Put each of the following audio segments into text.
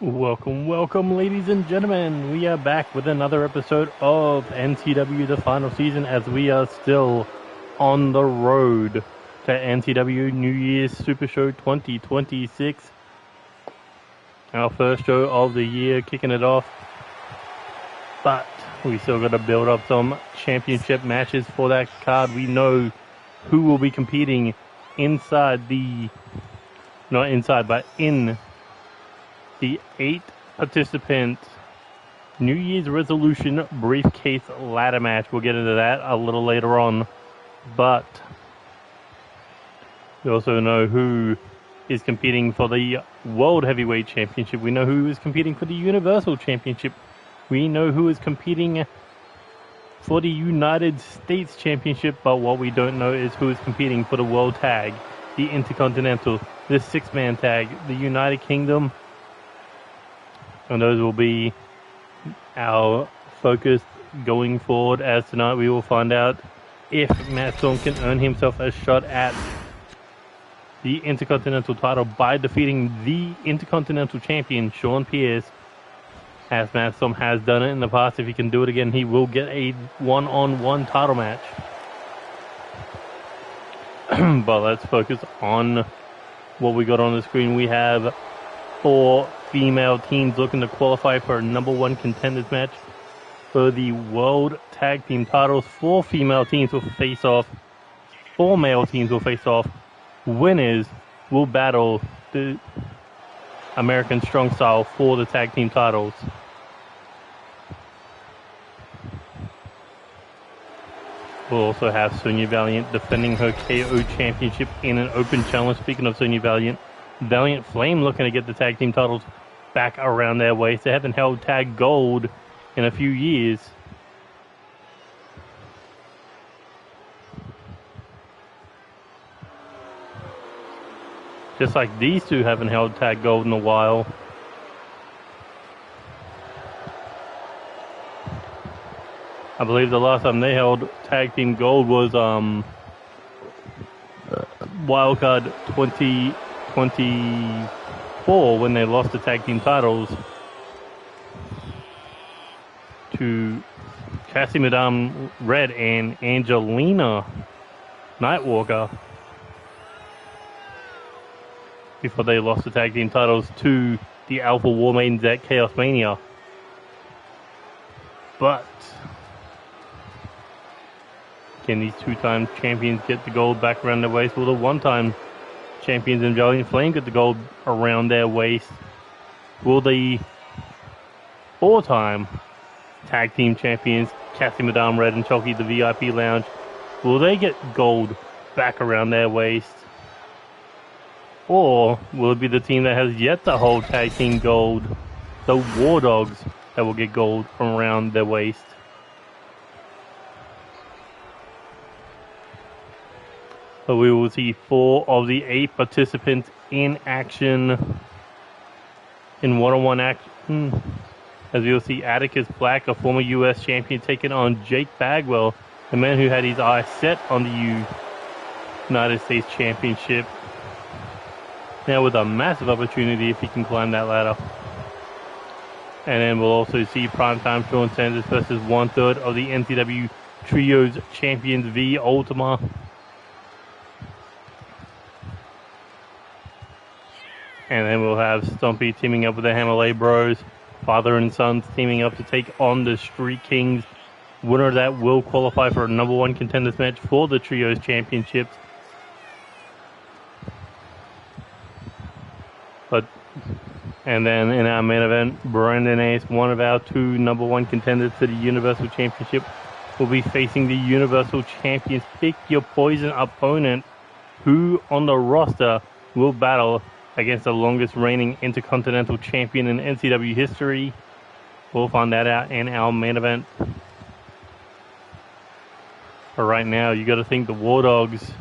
Welcome, ladies and gentlemen. We are back with another episode of NCW The Final Season as we are still on the road to NCW New Year's Supershow 2026. Our first show of the year, kicking it off. But we still got to build up some championship matches for that card. We know who will be competing inside the... Not inside, but in the 8-participant New Year's resolution briefcase ladder match. We'll get into that a little later on. But we also know who is competing for the World Heavyweight Championship. We know who is competing for the Universal Championship. We know who is competing for the United States Championship. But what we don't know is who is competing for the World Tag, the Intercontinental, the 6-man tag, the United Kingdom. And those will be our focus going forward, as tonight we will find out if Matt Storm can earn himself a shot at the Intercontinental title by defeating the Intercontinental Champion, Sean Pearce. As Matt Storm has done it in the past, if he can do it again, he will get a one-on-one title match. But let's focus on what we got on the screen. We have 4 female teams looking to qualify for a #1 contenders match for the World Tag Team titles. 4 female teams will face off. 4 male teams will face off. Winners will battle the American Strong Style for the tag team titles. We'll also have Sonya Valiant defending her KO championship in an open challenge. Speaking of Sonya Valiant, Valiant Flame looking to get the tag team titles back around their waist. They haven't held tag gold in a few years. Just like these two haven't held tag gold in a while. I believe the last time they held tag team gold was Wildcard 2024 when they lost the tag team titles to Cassie Madame Red and Angelina Nightwalker before they lost the tag team titles to the Alpha War Maidens at Chaos Mania. But can these 2-time champions get the gold back around their waist? Will the 1-time champions in Valiant Flame get the gold around their waist? Will the 4-time tag team champions, Cassie Madame Red and Chalky, the VIP Lounge, will they get gold back around their waist? Or will it be the team that has yet to hold tag team gold, the Wardogs, that will get gold from around their waist? So we will see 4 of the 8 participants in action, in one-on-one action. As we will see Atticus Black, a former U.S. champion, taking on Jake Bagwell, a man who had his eyes set on the United States Championship. Now with a massive opportunity if he can climb that ladder. And then we'll also see Primetime Sean Sanders versus 1/3 of the NCW Trios champions, V-Ultima. And then we'll have Stompie teaming up with the HammerLe Bros. Father and sons teaming up to take on the Street Kings. Winner of that will qualify for a #1 contenders match for the Trios Championships. And then in our main event, Brandon Ace, one of our 2 #1 contenders to the Universal Championship, will be facing the Universal Champions. Pick your poison opponent. Who on the roster will battle against the longest reigning Intercontinental Champion in NCW history? We'll find that out in our main event. But right now, you got to think the Wardogs,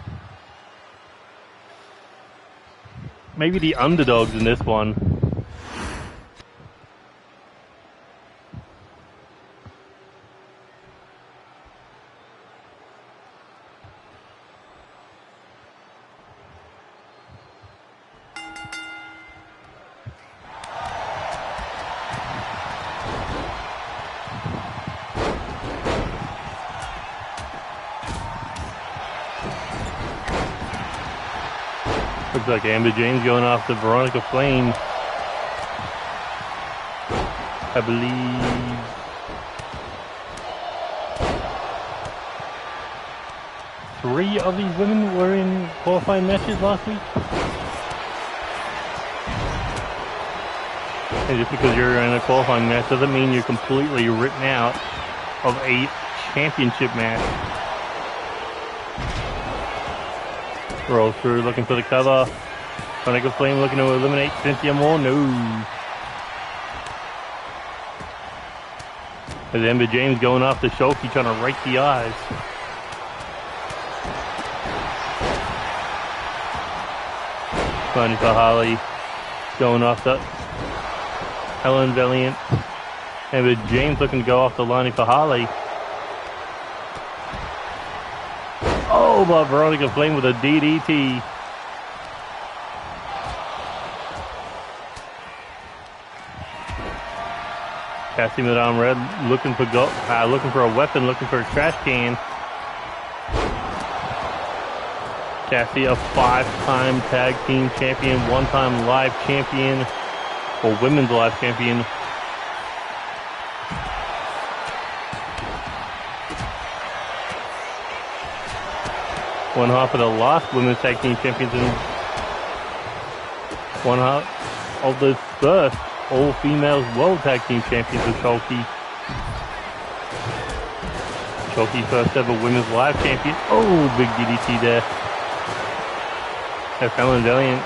maybe the underdogs in this one. Looks like Amber James going after Veronica Flame. I believe 3 of these women were in qualifying matches last week. And just because you're in a qualifying match doesn't mean you're completely written out of a championship match. Roll through, looking for the cover. Veronica Flame looking to eliminate Cynthia Moore. No. As Amber James going after Shulky, trying to rake the eyes. Lani Fahale going after Helen Valiant. Amber James looking to go after Lani Fahale. Oh, but Veronica Flame with a DDT. Cassie Madame Red looking for a weapon, looking for a trash can. Cassie, a 5-time tag team champion, 1-time live champion, or women's live champion. One half of the last women's tag team champions and one half of the first all-females world tag team champions with Shulky. Shulky first ever women's live champion. Oh, big DDT there. That's Helen Valiant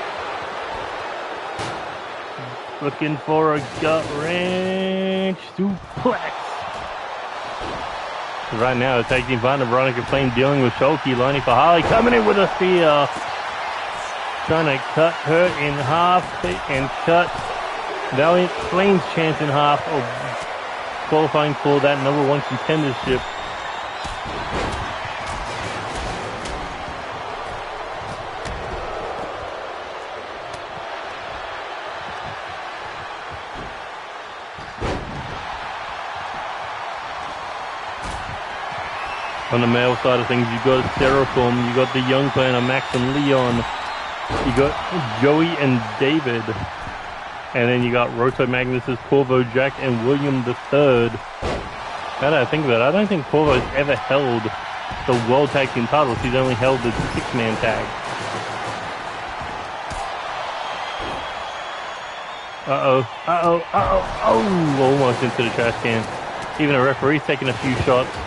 looking for a gut wrench suplex. Right now, the tag team partner Veronica Flame dealing with Shulky. Lani Fahale coming in with a spear, trying to cut her in half and cut Valiant Flame's chance in half of qualifying for that #1 contendership. On the male side of things, you got Seraphim, you got the young planner Max and Leon, you got Joey and David. And then you got Roto Magnus' Corvo Jack and William III. Now that I think about it, I don't think Corvo's ever held the World Tag Team titles. He's only held the 6-man tag. Oh, almost into the trash can. Even a referee's taking a few shots.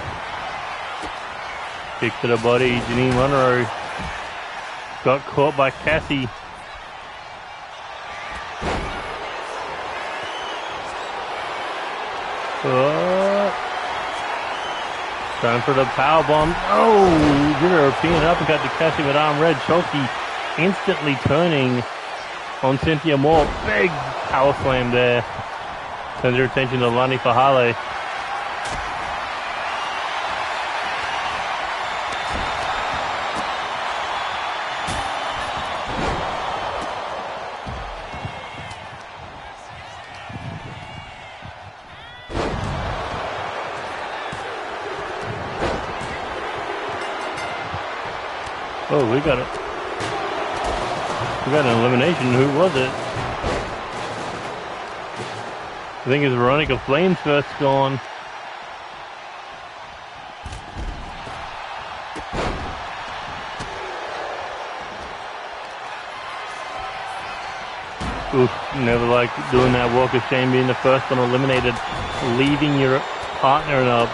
Kick to the body, Janine Monroe got caught by Cassie. Time for the powerbomb. Oh, European uppercut to Cassie Madame Red. Shulky instantly turning on Cynthia Moore. Big power slam there. Turns her attention to Lani Fahale. Oh, we got an elimination. Who was it? I think it's Veronica Flame's first gone. Oof, never like doing that walk of shame, being the first one eliminated, leaving your partner in a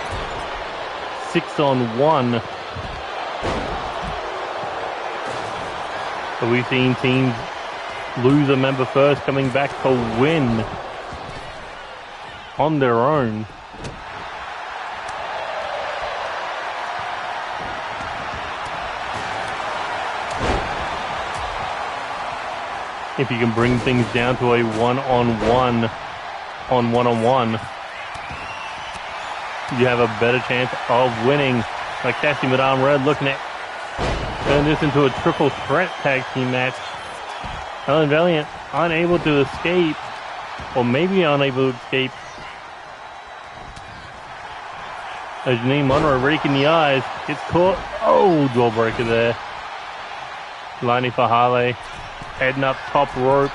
6-on-1. So we've seen teams lose a member first, coming back to win on their own. If you can bring things down to a one-on-one, you have a better chance of winning. Like Cassie Madame Red looking at turn this into a triple threat tag team match. Helen Valiant unable to escape, or maybe unable to escape. As Janine Monroe raking the eyes, gets caught. Oh, jawbreaker there. Lani Fahale heading up top rope.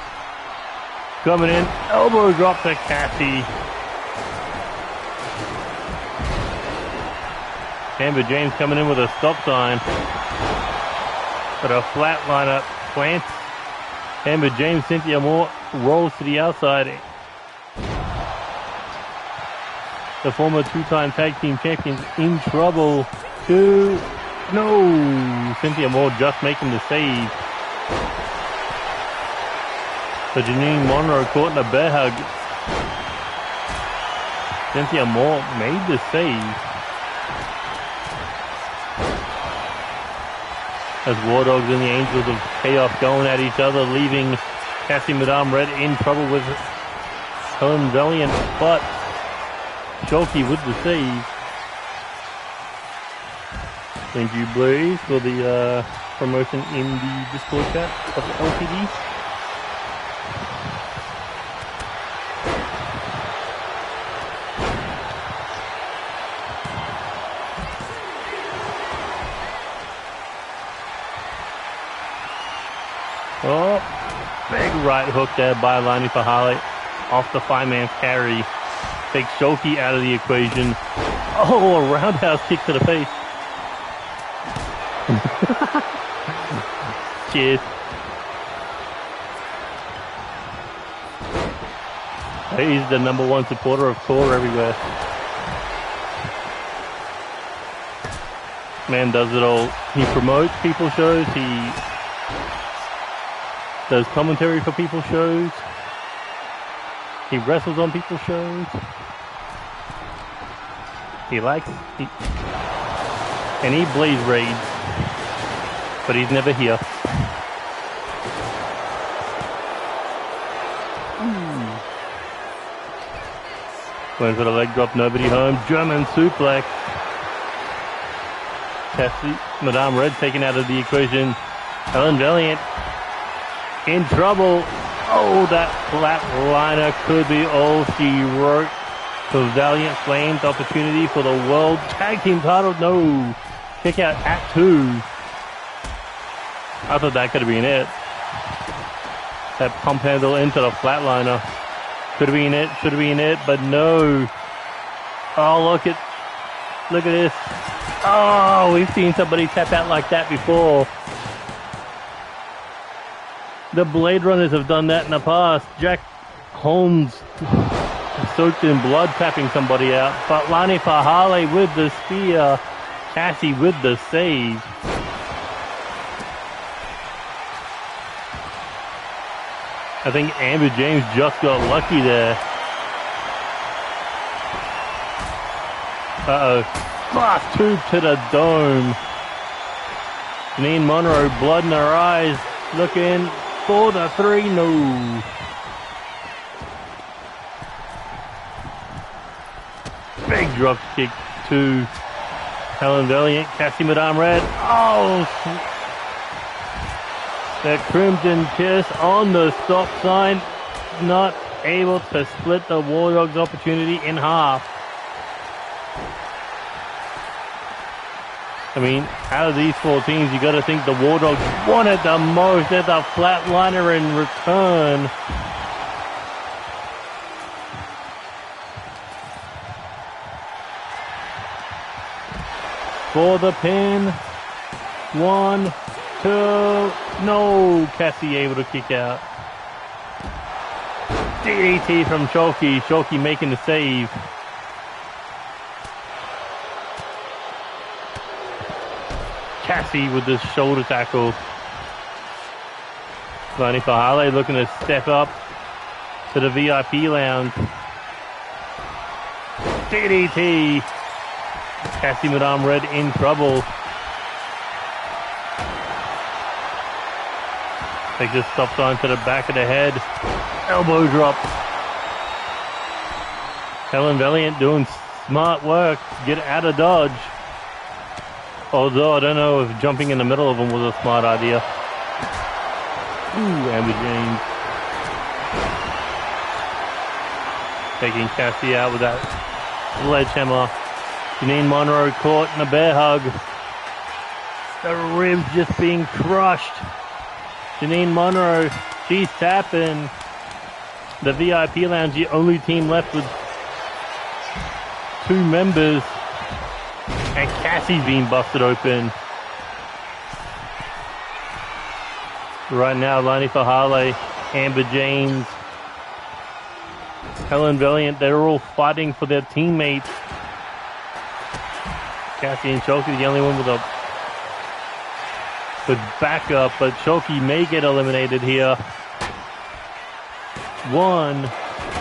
Coming in, elbow drop to Cassie. Amber James coming in with a stop sign. But a flatliner plants. Amber James, Cynthia Moore rolls to the outside. The former two-time tag team champions in trouble. No! Cynthia Moore just making the save. So Janine Monroe caught in a bear hug. Cynthia Moore made the save. As Wardogs and the Angels of Chaos going at each other, leaving Cassie Madame Red in trouble with Helen Valiant, but Sholky with the save. Thank you, Blaze, for the promotion in the Discord chat of LTD. Oh, big right hook there by Lani Fahale off the five-man carry. Takes Sholky out of the equation. Oh, a roundhouse kick to the face. Cheers. He's the #1 supporter of Core everywhere. Man does it all. He promotes people shows. He does commentary for people's shows. He wrestles on people's shows. And he blaze raids, but he's never here. Going for the leg drop, nobody home. German suplex. Cassie, Madame Red taken out of the equation. Helen Valiant in trouble. Oh, that flatliner could be all she wrote. The Valiant Flames opportunity for the World Tag Team title. No. Kick out at 2. I thought that could have been it. That pump handle into the flatliner. Could have been it, should have been it, but no. Oh, look at this. Oh, we've seen somebody tap out like that before. The Blade Runners have done that in the past. Jack Holmes soaked in blood tapping somebody out. But Lani Fahale with the spear. Cassie with the save. I think Amber James just got lucky there. Uh-oh. Blast tube to the dome. Janine Monroe, blood in her eyes. Looking for the 3. No. Big drop kick to Helen Valiant. Cassie Madame Red. Oh, that Crimson Kiss on the stop sign. Not able to split the Wardogs opportunity in half. I mean, out of these 4 teams, you got to think the Wardogs wanted the most. There's a flatliner in return. For the pin. 1, 2. No, Cassie able to kick out. DDT from Sholky. Sholky making the save. Cassie with the shoulder tackle. Lani Fahale looking to step up to the VIP lounge. DDT. Cassie Madame Red in trouble. Take this stop sign to the back of the head. Elbow drop. Helen Valiant doing smart work. Get out of dodge. Although I don't know if jumping in the middle of them was a smart idea. Ooh, Amber James. Taking Cassie out with that sledgehammer. Janine Monroe caught in a bear hug. The ribs just being crushed. Janine Monroe, she's tapping. The VIP Lounge, the only team left with 2 members. And Cassie's being busted open. Right now, Lani Fahale, Amber James, Helen Valiant, they're all fighting for their teammates. Cassie and Shoki, the only one with backup, but Shoki may get eliminated here. 1.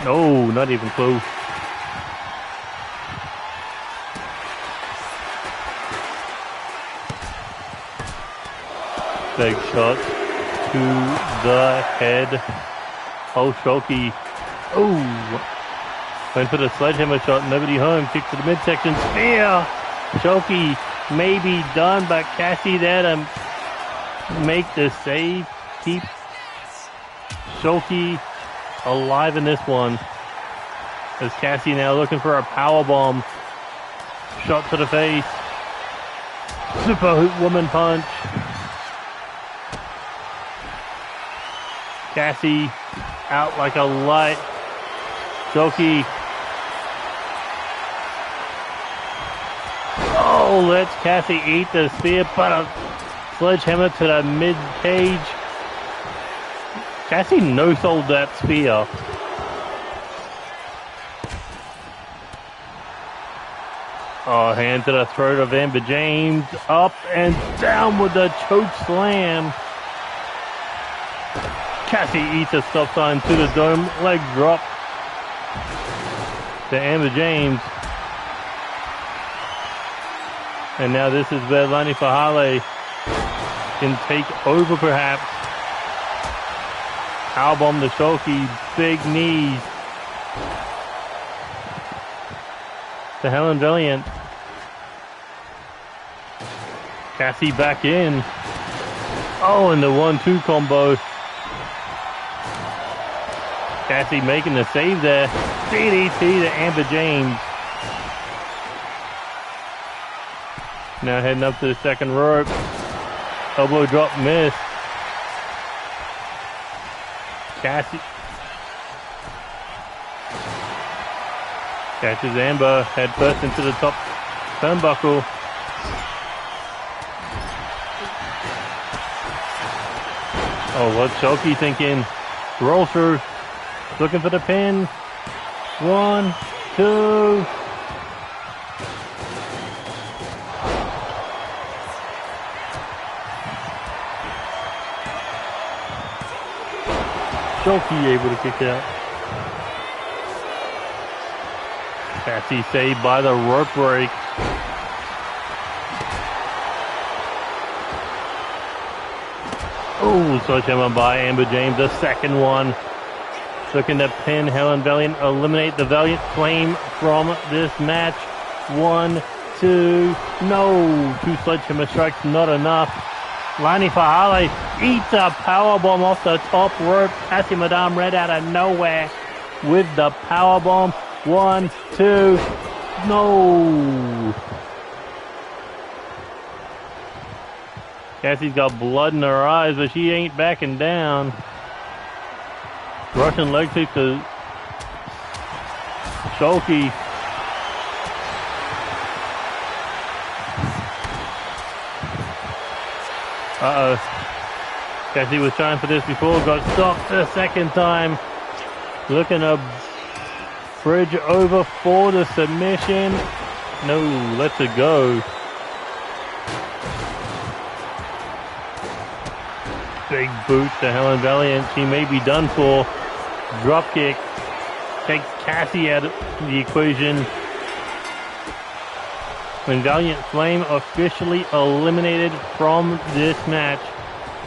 No, not even close. Big shot to the head. Oh, Shoki. Oh. Went for the sledgehammer shot. Nobody home. Kick to the midsection. Spear. Shoki may be done, but Cassie there to make the save. Keep Shoki alive in this one. As Cassie now looking for a power bomb. Shot to the face. Super woman punch. Cassie out like a light. Shoki. Oh, lets Cassie eat the spear, but a sledgehammer to the mid-cage. Cassie no-sold that spear. Oh, hand to the throat of Amber James. Up and down with the choke slam. Cassie eats a stop sign to the dome. Leg drop to Amber James. And now this is where Lani Fahale can take over perhaps. Powerbomb to Shoki. Big knees to Helen Valiant. Cassie back in. Oh, and the 1-2 combo. Cassie making the save there. DDT to Amber James. Now heading up to the second rope. Elbow drop miss. Cassie catches Amber head first into the top turnbuckle. Oh, what's Shoki thinking? Roll through. Looking for the pin. 1, 2. Shoki able to kick out. Cassie saved by the rope break. Oh, sledgehammer by Amber James, the second one. Looking to pin Helen Valiant, eliminate the Valiant Flame from this match. 1, 2, no. 2 sledgehammer strikes, not enough. Lani Fahale eats a powerbomb off the top rope. Cassie Madame Red out of nowhere with the powerbomb. 1, 2, no. Cassie's got blood in her eyes, but she ain't backing down. Russian leg sweep to Shoki. Uh-oh. Cassie was trying for this before, got stopped the second time. Looking to bridge over for the submission. No, lets it go. Big boot to Helen Valiant. She may be done for. Drop kick takes Cassie out of the equation. When Valiant Flame officially eliminated from this match,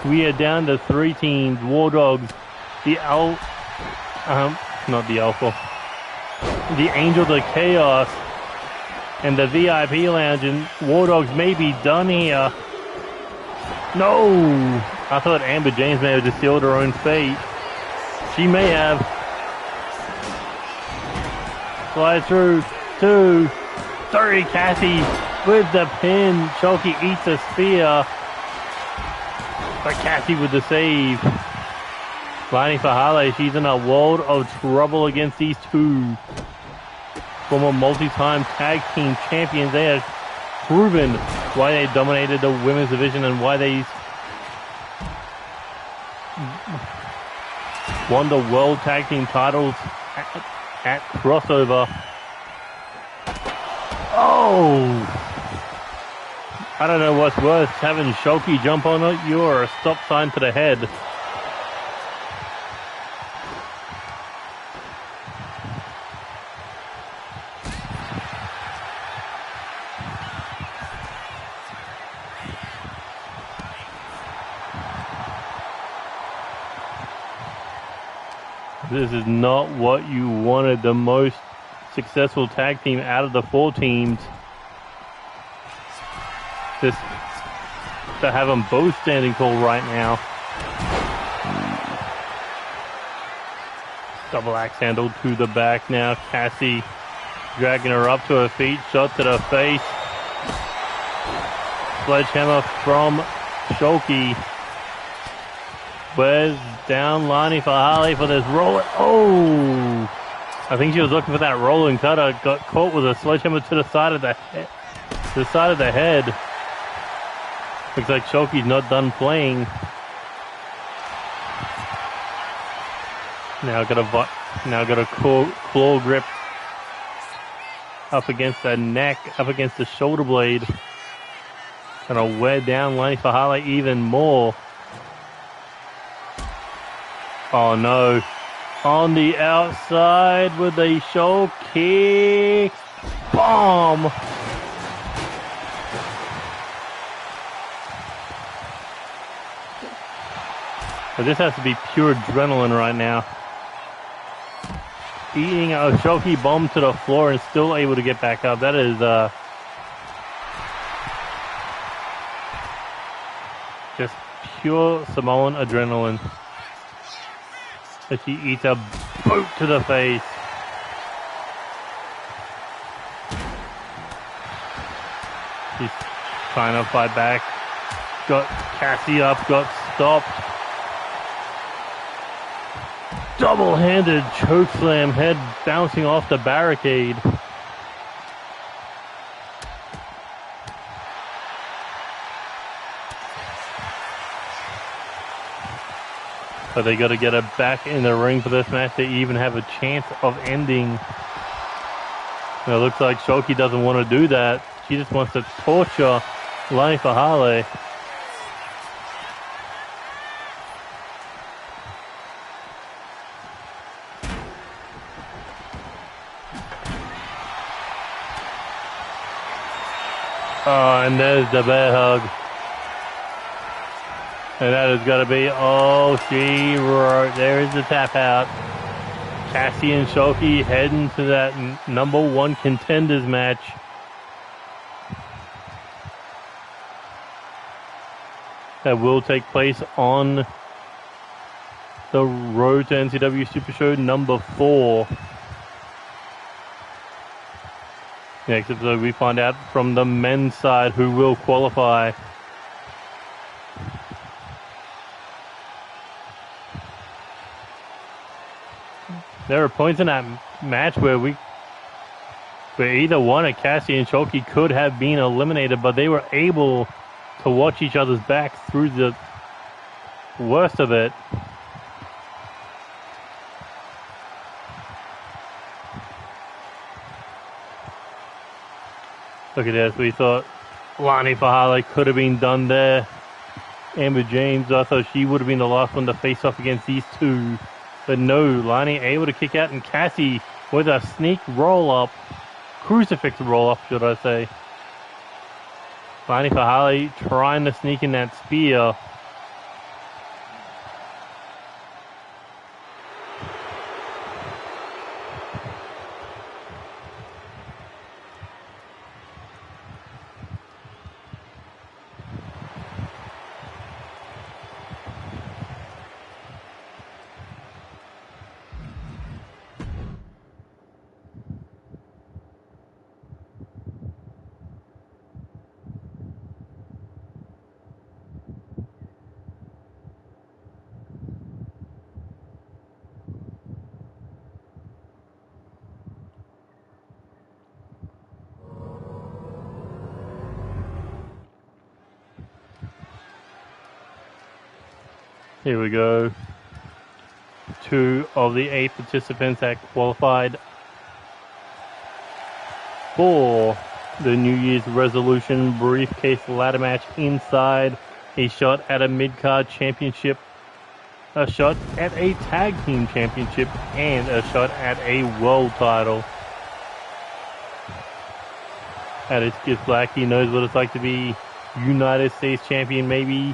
we are down to 3 teams. Wardogs, the Angel to Chaos, and the VIP Lounge. And Wardogs may be done here. No! I thought Amber James may have just sealed her own fate. She may have. Slide through. 2, 3. Cassie with the pin. Shoki eats a spear. But Cassie with the save. Lani Fahale, she's in a world of trouble against these two former multi-time tag team champions. They have proven why they dominated the women's division and why they won the world tag team titles at Crossover. Oh! I don't know what's worse, having Shoki jump on you or a stop sign to the head. This is not what you wanted. The most successful tag team out of the 4 teams. Just to have them both standing tall right now. Double axe handle to the back now. Cassie dragging her up to her feet. Shot to the face. Sledgehammer from Shoki. Where's down Lani Fahale for this roll? Oh! I think she was looking for that rolling cutter. Got caught with a sledgehammer to the side of the head. To the side of the head. Looks like Shoki's not done playing. Now got a claw grip up against the neck, up against the shoulder blade. Gonna wear down Lani Fahale even more. Oh no. On the outside with a show kick. Bomb! But this has to be pure adrenaline right now. Eating a Shoki bomb to the floor and still able to get back up. That is just pure Samoan adrenaline. As she eats a boot to the face. She's trying to fight back. Got Cassie up, got stopped. Double-handed chokeslam, head bouncing off the barricade. But they got to get her back in the ring for this match to even have a chance of ending. And it looks like Shoki doesn't want to do that. She just wants to torture Lani Fahale. Oh, and there's the bear hug. And that has got to be, oh, she wrote, there's the tap out. Cassie and Shoki heading to that #1 Contenders match. That will take place on the road to NCW Supershow #4. Next episode, we find out from the men's side who will qualify. There are points in that match where either one of Cassie and Shoki could have been eliminated, but they were able to watch each other's backs through the worst of it. Look at this. We thought Lani Fahale could have been done there. Amber James, I thought she would have been the last one to face off against these two. But no, Lani able to kick out, and Cassie with a sneak roll-up. Crucifix roll-up, should I say. Lani Fahale trying to sneak in that spear. Here we go. 2 of the 8 participants that qualified for the New Year's resolution briefcase ladder match inside a shot at a mid-card championship, a shot at a tag team championship, and a shot at a world title. Atticus Black, he knows what it's like to be United States champion. Maybe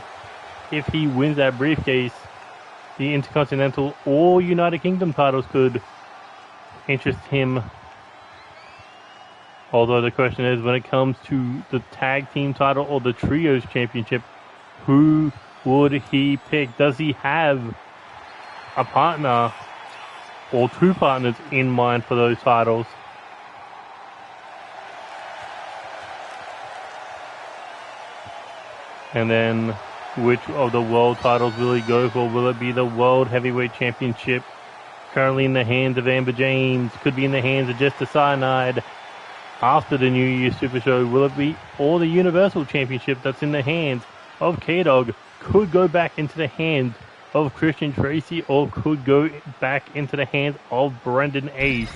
if he wins that briefcase, the Intercontinental or United Kingdom titles could interest him. Although the question is, when it comes to the tag team title or the trios championship, who would he pick? Does he have a partner or 2 partners in mind for those titles? And then, which of the world titles will he go for? Will it be the World Heavyweight Championship, currently in the hands of Amber James? Could be in the hands of Jester Cyanide after the New Year's Supershow. Will it be or the Universal Championship that's in the hands of KDog? Could go back into the hands of Christian Tracy, or could go back into the hands of Brendan Ace.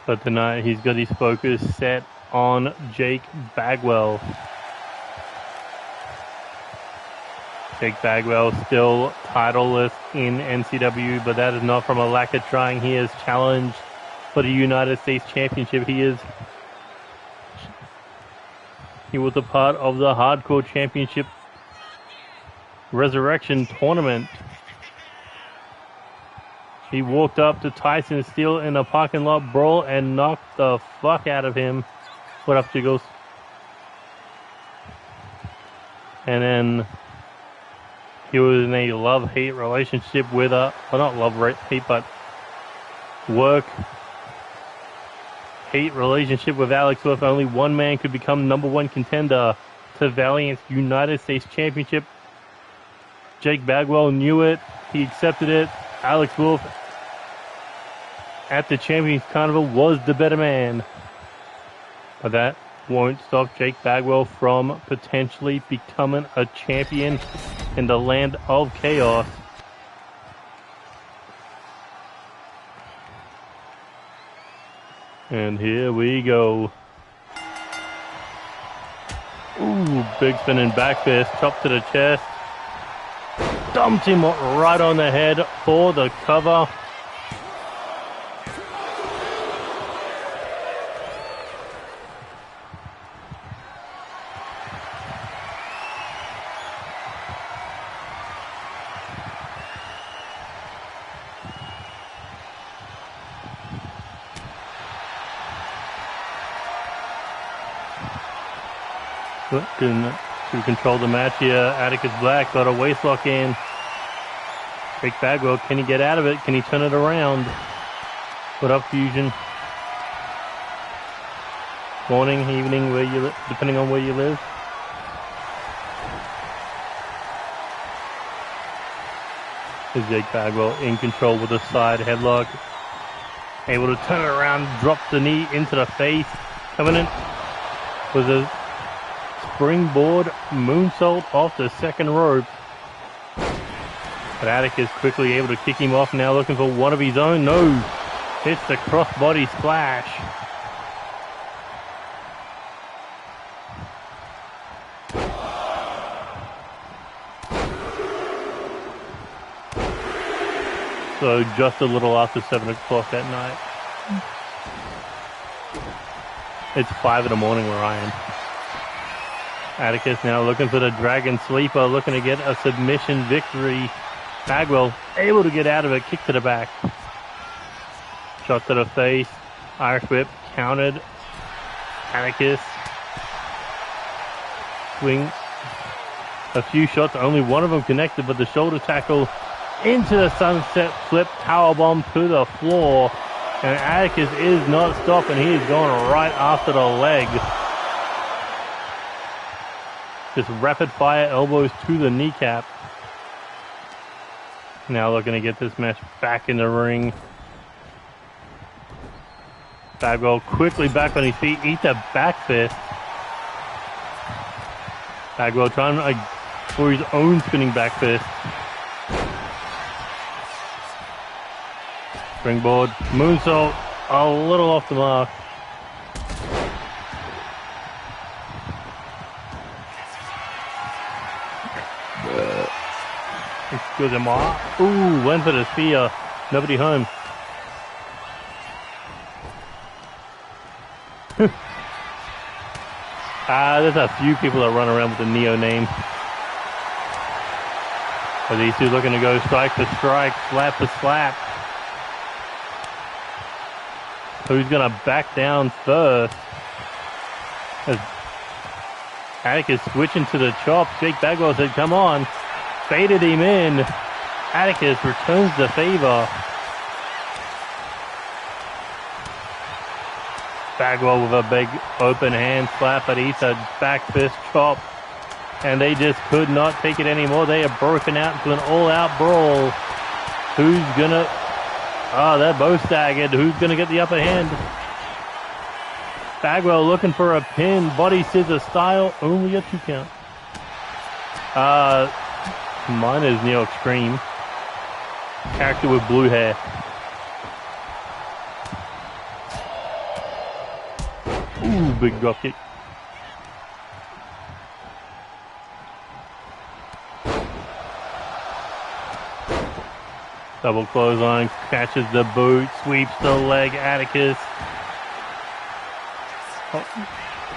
But tonight he's got his focus set on Jake Bagwell. Jake Bagwell still titleless in NCW, but that is not from a lack of trying. He has challenged for the United States Championship. He was a part of the Hardcore Championship Resurrection Tournament. He walked up to Tyson Steele in a parking lot brawl and knocked the fuck out of him. What up, Jiggles? And then he was in a love-hate relationship with well, not love-hate, but work-hate relationship with Alex Wolf. Only one man could become #1 contender to Valiant's United States Championship. Jake Bagwell knew it. He accepted it. Alex Wolf at the Champions Carnival was the better man. But that won't stop Jake Bagwell from potentially becoming a champion in the land of chaos. And here we go. Ooh, big spinning back fist, chop to the chest. Dumped him right on the head for the cover. Looking to control the match here. Atticus Black got a waistlock in. Jake Bagwell, can he get out of it? Can he turn it around? What up, Fusion? Morning, evening, where you depending on where you live. Is Jake Bagwell in control with a side headlock? Able to turn it around, drop the knee into the face. Coming in with a springboard moonsault off the second rope. But Atticus quickly able to kick him off, now looking for one of his own. No, hits the crossbody splash. So just a little after 7 o'clock at night. It's 5 in the morning where I am. Atticus now looking for the Dragon Sleeper, looking to get a submission victory. Bagwell able to get out of it, kick to the back. Shot to the face, Irish whip, countered. Atticus. Swing. A few shots, only one of them connected, but the shoulder tackle into the sunset flip, powerbomb to the floor. And Atticus is not stopping, he is going right after the leg. Just rapid fire elbows to the kneecap. Now looking to get this match back in the ring. Bagwell quickly back on his feet, eats a back fist. Bagwell trying for his own spinning back fist. Springboard, moonsault, a little off the mark. Excuse me. Ooh, went for the spear. Nobody home. There's a few people that run around with the Neo name. Are these two looking to go strike for strike, slap for slap? Who's going to back down first? As Atticus switching to the chop. Jake Bagwell said, come on. Baited him in. Atticus returns the favor. Bagwell with a big open hand slap, but eats a back fist chop. And they just could not take it anymore. They are broken out into an all-out brawl. Who's gonna... Oh, they're both staggered. Who's gonna get the upper hand? Bagwell looking for a pin. Body scissor style. Only a 2 count. Mine is Neo Extreme. Character with blue hair. Ooh, big drop kick. Double clothesline, catches the boot, sweeps the leg, Atticus.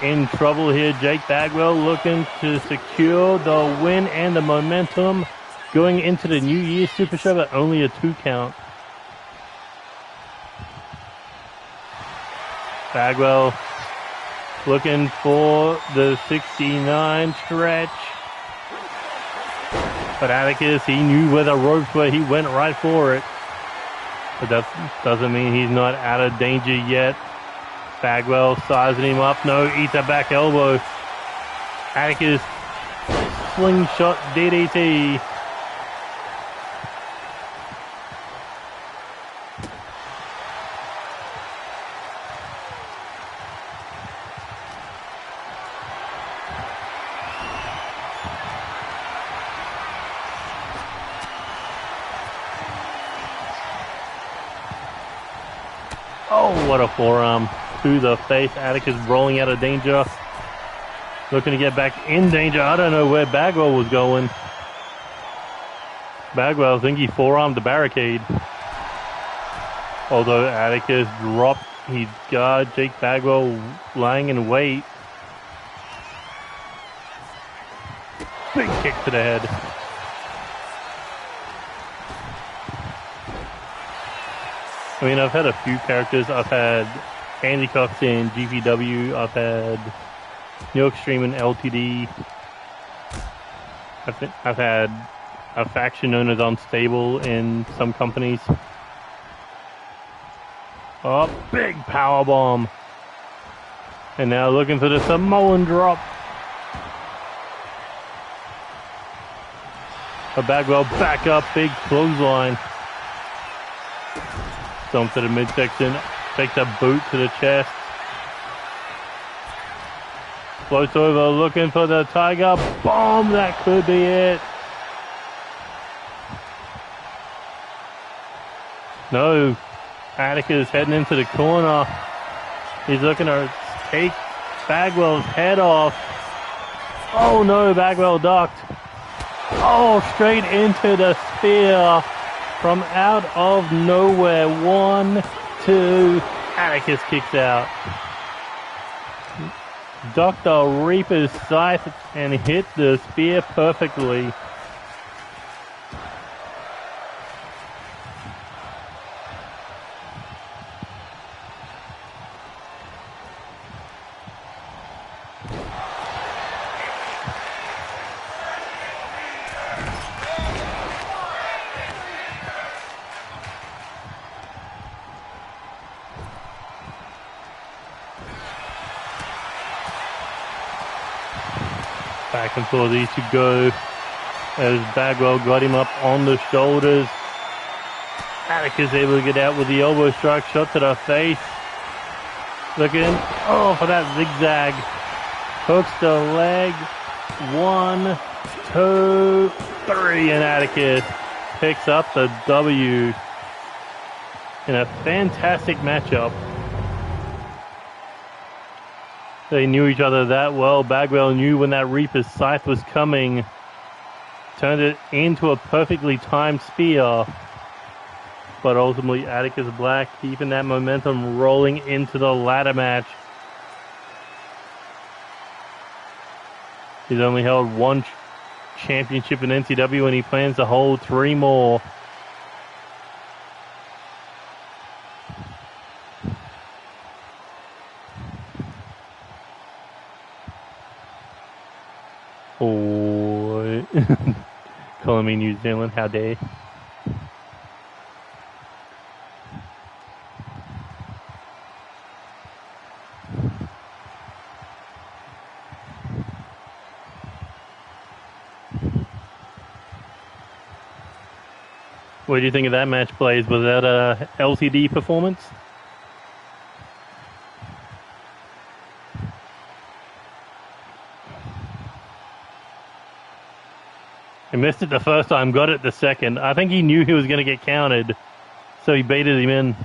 In trouble here, Jake Bagwell looking to secure the win and the momentum going into the New Year's Supershow, but only a 2 count. Bagwell looking for the 69 stretch. But Atticus, he knew where the ropes were. He went right for it. But that doesn't mean he's not out of danger yet. Bagwell sizing him up. No, eats a back elbow. Atticus, slingshot DDT. Oh, what a forearm to the face. Atticus rolling out of danger. Looking to get back in danger. I don't know where Bagwell was going. Bagwell, I think he forearmed the barricade. Although Atticus dropped his guard. Jake Bagwell lying in wait. Big kick to the head. I mean, I've had a few characters. I've had Handicox in GPW. I've had Neo Extreme in LTD. I've had a faction known as Unstable in some companies. Oh, big power bomb. And now looking for the Samoan drop. A Bagwell back up, big clothesline. Stomp to the midsection, takes a boot to the chest. Floats over, looking for the Tiger Bomb. That could be it. No, Atticus heading into the corner. He's looking to take Bagwell's head off. Oh no, Bagwell ducked. Oh, straight into the spear. From out of nowhere, 1, 2, Atticus kicks out. Dr. Reaper's scythe and hit the spear perfectly. Back and forth these two go as Bagwell got him up on the shoulders. Atticus able to get out with the elbow strike, shot to the face. Looking, oh, for that zigzag. Hooks the leg. 1, 2, 3, and Atticus picks up the W in a fantastic matchup. They knew each other that well. Bagwell knew when that Reaper's Scythe was coming. Turned it into a perfectly timed spear. But ultimately, Atticus Black keeping that momentum rolling into the ladder match. He's only held 1 championship in NCW and he plans to hold 3 more. Oh, calling me New Zealand, how dare. What do you think of that match, Blaze? Was that a LTD performance? He missed it the first time, got it the second. I think he knew he was going to get counted, so he baited him in.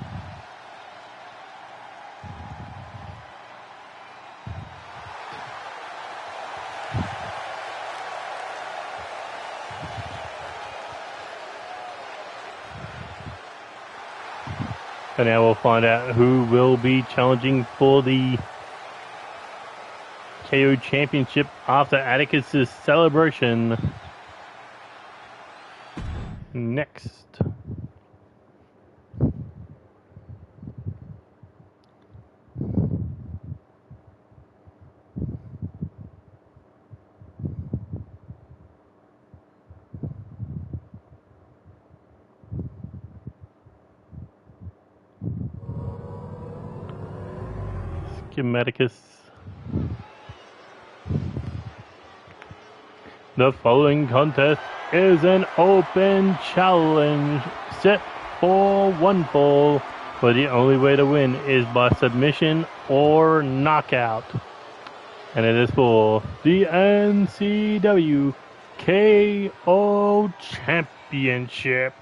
And now we'll find out who will be challenging for the KO Championship after Atticus' celebration. Next. Schematicus. The following contest is an open challenge set for 1 fall, where the only way to win is by submission or knockout. And it is for the NCW KO Championship.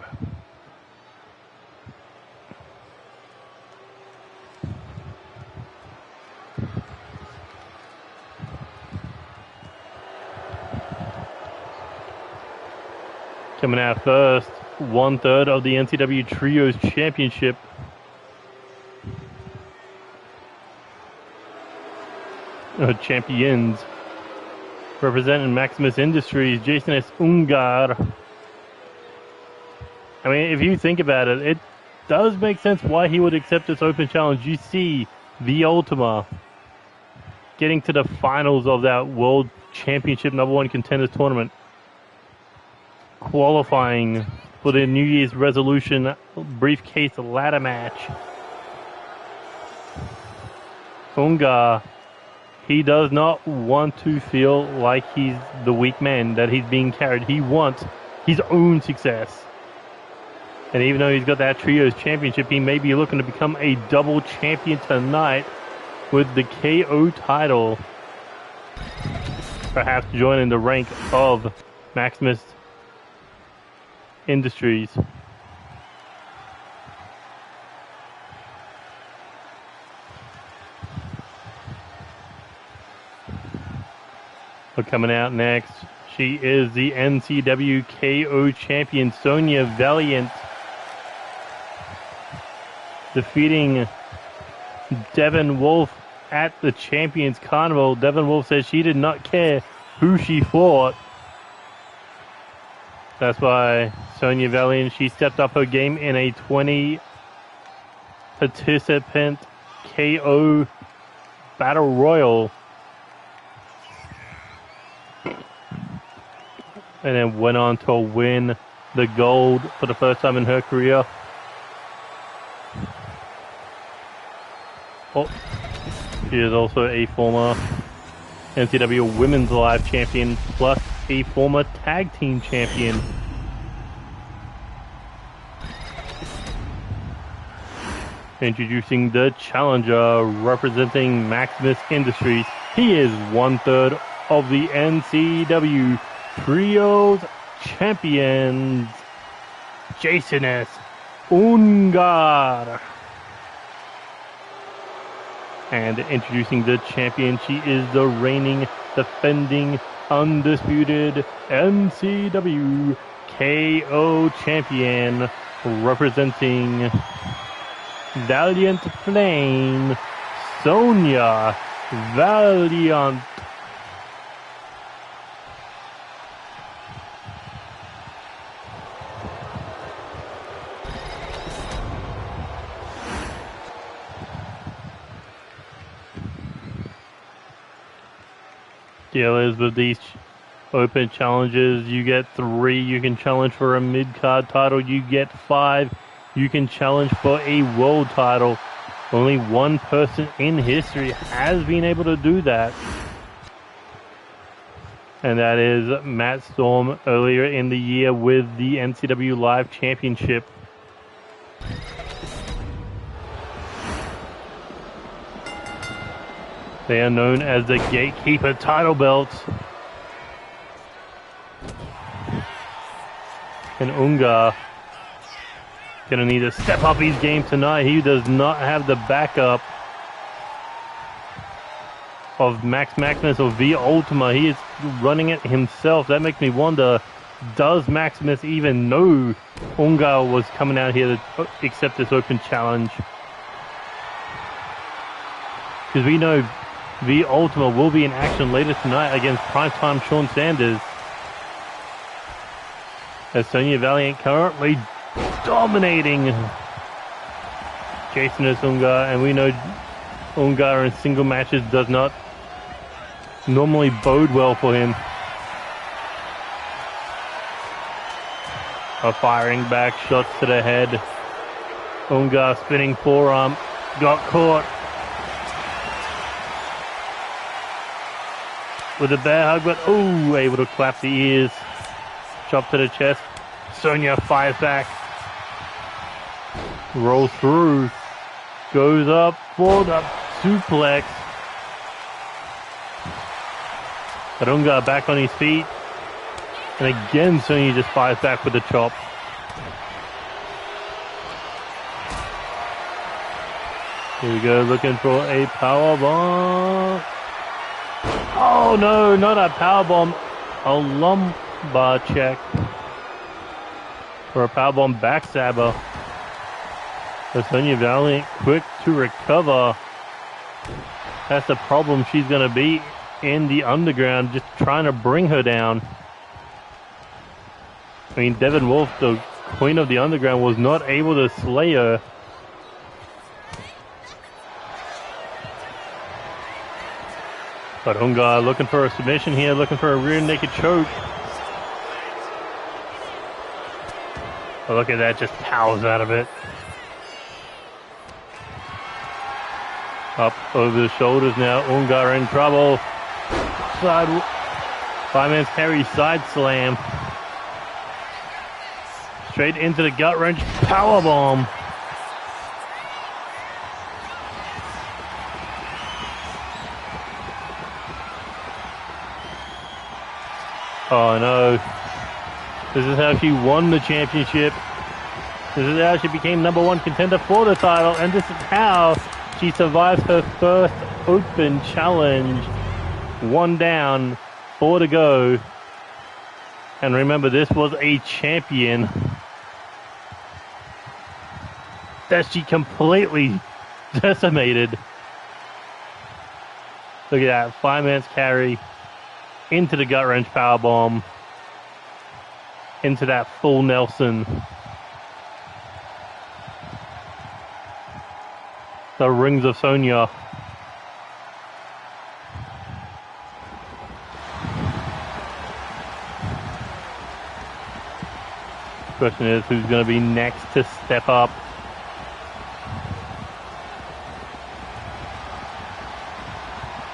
Coming out first, 1/3 of the NCW Trios Championship. Champions. Representing Maximus Industries, Jason S. Ungar. I mean, if you think about it, it does make sense why he would accept this open challenge. You see V-Ultima getting to the finals of that World Championship #1 Contenders tournament, qualifying for the New Year's resolution briefcase ladder match. Ungar, he does not want to feel like he's the weak man, that he's being carried. He wants his own success. And even though he's got that Trios Championship, he may be looking to become a double champion tonight with the KO title. Perhaps joining the rank of Maximus Industries. But coming out next, she is the NCW KO champion, Sonya Valiant, defeating Devin Wolf at the Champions Carnival. Devin Wolf says she did not care who she fought. That's why Sonya Valiant, she stepped up her game in a 20 participant KO Battle Royal. And then went on to win the gold for the first time in her career. Oh, she is also a former NCW Women's Live Champion, plus a former Tag Team Champion. Introducing the challenger representing Maximus Industries. He is 1/3 of the NCW Trios Champions, Jason S. Ungar. And introducing the champion, she is the reigning, defending, undisputed NCW KO champion, representing Valiant Flame, Sonya Valiant. Deal is with these open challenges, you get 3, you can challenge for a mid-card title, you get 5, you can challenge for a world title. Only one person in history has been able to do that, and that is Matt Storm earlier in the year with the NCW Live Championship. They are known as the Gatekeeper title belts. And Ungar gonna need to step up his game tonight. He does not have the backup of Maximus or V-Ultima. He is running it himself. That makes me wonder, does Maximus even know Ungar was coming out here to accept this open challenge? Because we know V-Ultima will be in action later tonight against primetime Sean Sanders. As Sonya Valiant currently dominating Jason S. Ungar, and we know Ungar in single matches does not normally bode well for him. A firing back, shots to the head. Ungar spinning forearm, got caught with a bear hug, but able to clap the ears. Chop to the chest. Sonya fires back. Rolls through. Goes up for the suplex. But Ungar back on his feet. And again, Sonya just fires back with the chop. Here we go, looking for a powerbomb. Oh no, not a powerbomb. A lumbar check. For a powerbomb backstabber. But Sonya Valiant quick to recover. That's the problem. She's going to be in the underground, just trying to bring her down. I mean, Devin Wolf, the queen of the underground, was not able to slay her. But Ungar looking for a submission here, looking for a rear naked choke. Oh, look at that, just powers out of it. Up over the shoulders now, Ungar in trouble. Side, fireman's carry, side slam. Straight into the gut wrench, powerbomb. Oh no. This is how she won the championship. This is how she became #1 contender for the title. And this is how she survives her first open challenge. 1 down, 4 to go. And remember, this was a champion that she completely decimated. Look at that, fireman's carry. Into the gut wrench powerbomb. Into that full Nelson. The rings of Sonya. Question is, who's going to be next to step up?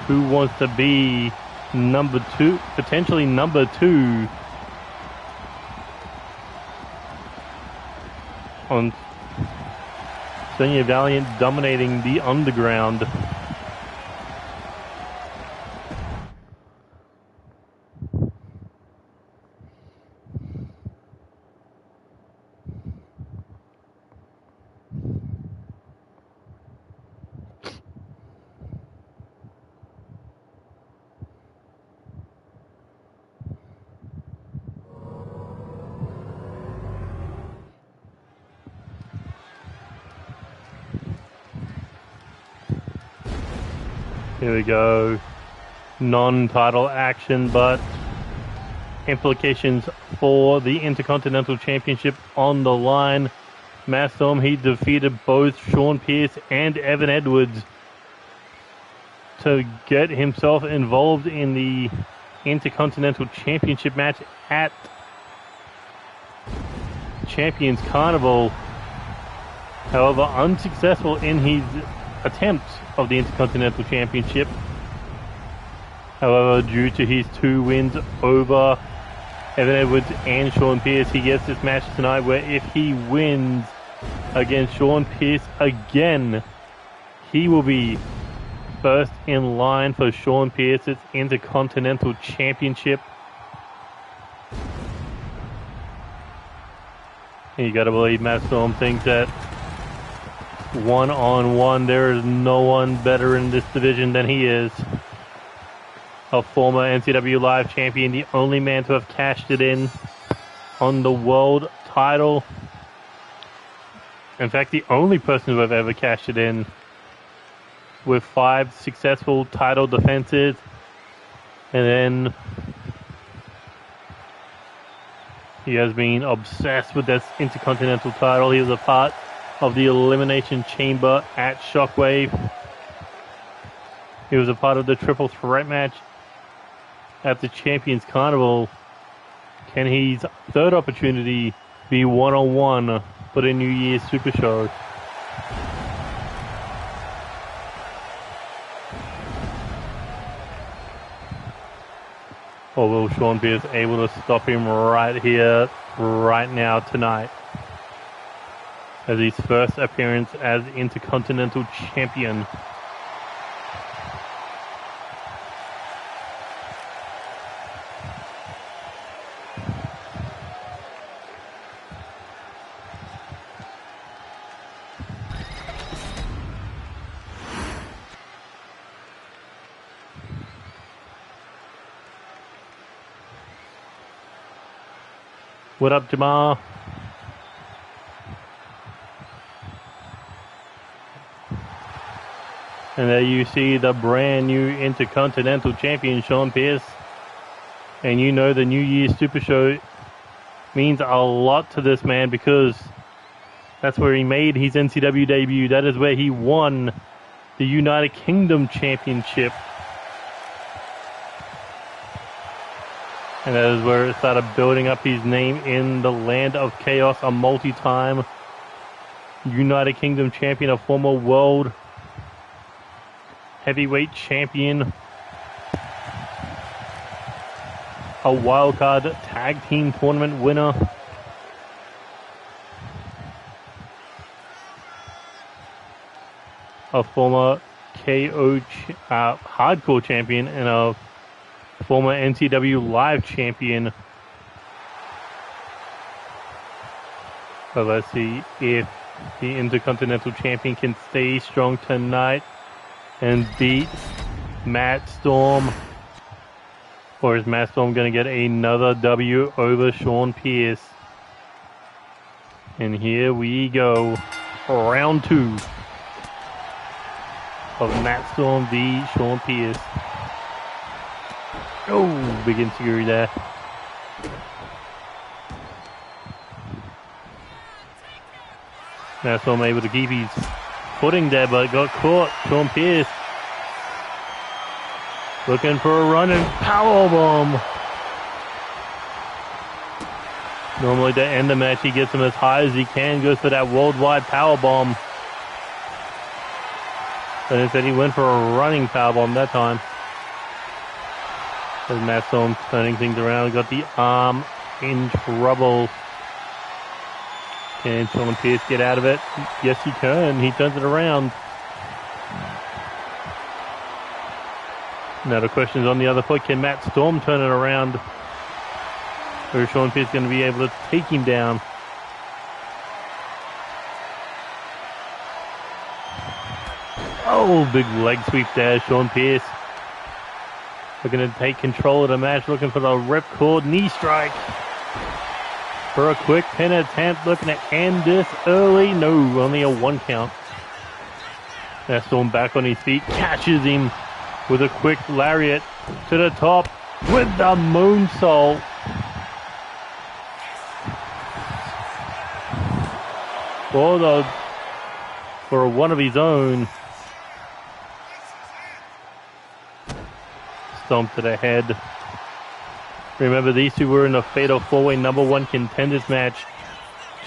Who wants to be #2, potentially #2 on Sonya Valiant dominating the underground. Here we go. Non-title action, but implications for the Intercontinental Championship on the line. Matt Storm, he defeated both Sean Pearce and Evan Edwards to get himself involved in the Intercontinental Championship match at Champions Carnival. However, unsuccessful in his attempt of the Intercontinental Championship. However, due to his 2 wins over Evan Edwards and Sean Pearce, he gets this match tonight where if he wins against Sean Pearce again, he will be first in line for Sean Pearce's Intercontinental Championship. And you gotta believe Matt Storm thinks that one-on-one, there is no one better in this division than he is. A former NCW Live champion, the only man to have cashed it in on the world title. In fact, the only person to have ever cashed it in, with 5 successful title defenses. And then he has been obsessed with this Intercontinental title. He was a part of the Elimination Chamber at Shockwave. He was a part of the triple threat match at the Champions Carnival. Can his third opportunity be one-on-one for the New Year's Supershow? Or will Sean Pearce able to stop him right here, right now, tonight? As his first appearance as Intercontinental Champion. What up, Jamal? And there you see the brand new Intercontinental Champion, Sean Pearce. And you know the New Year's Super Show means a lot to this man because that's where he made his NCW debut. That is where he won the United Kingdom Championship. And that is where it started building up his name in the land of chaos. A multi-time United Kingdom champion, a former world heavyweight champion, a wildcard tag team tournament winner, a former hardcore champion, and a former NCW Live champion. But let's see if the Intercontinental Champion can stay strong tonight and beat Matt Storm. Or is Matt Storm going to get another W over Sean Pearce? And here we go. Round 2 of Matt Storm v Sean Pearce. Oh, big insecurity there. Matt Storm able to keep his footing there, but got caught. Sean Pearce looking for a run and powerbomb. Normally to end the match, he gets him as high as he can, goes for that worldwide powerbomb. But instead he went for a running powerbomb that time. As Matt Storm turning things around, got the arm in trouble. Can Sean Pearce get out of it? Yes, he can. He turns it around. Now the question's on the other foot. Can Matt Storm turn it around? Or is Sean Pearce going to be able to take him down? Oh, big leg sweep there, Sean Pearce. Looking to take control of the match, looking for the ripcord knee strike. For a quick pin attempt, looking to end this early. No, only a 1 count. Matt Storm back on his feet, catches him with a quick lariat to the top with the moonsault. For one of his own. Stomp to the head. Remember, these two were in a fatal 4-way #1 contenders match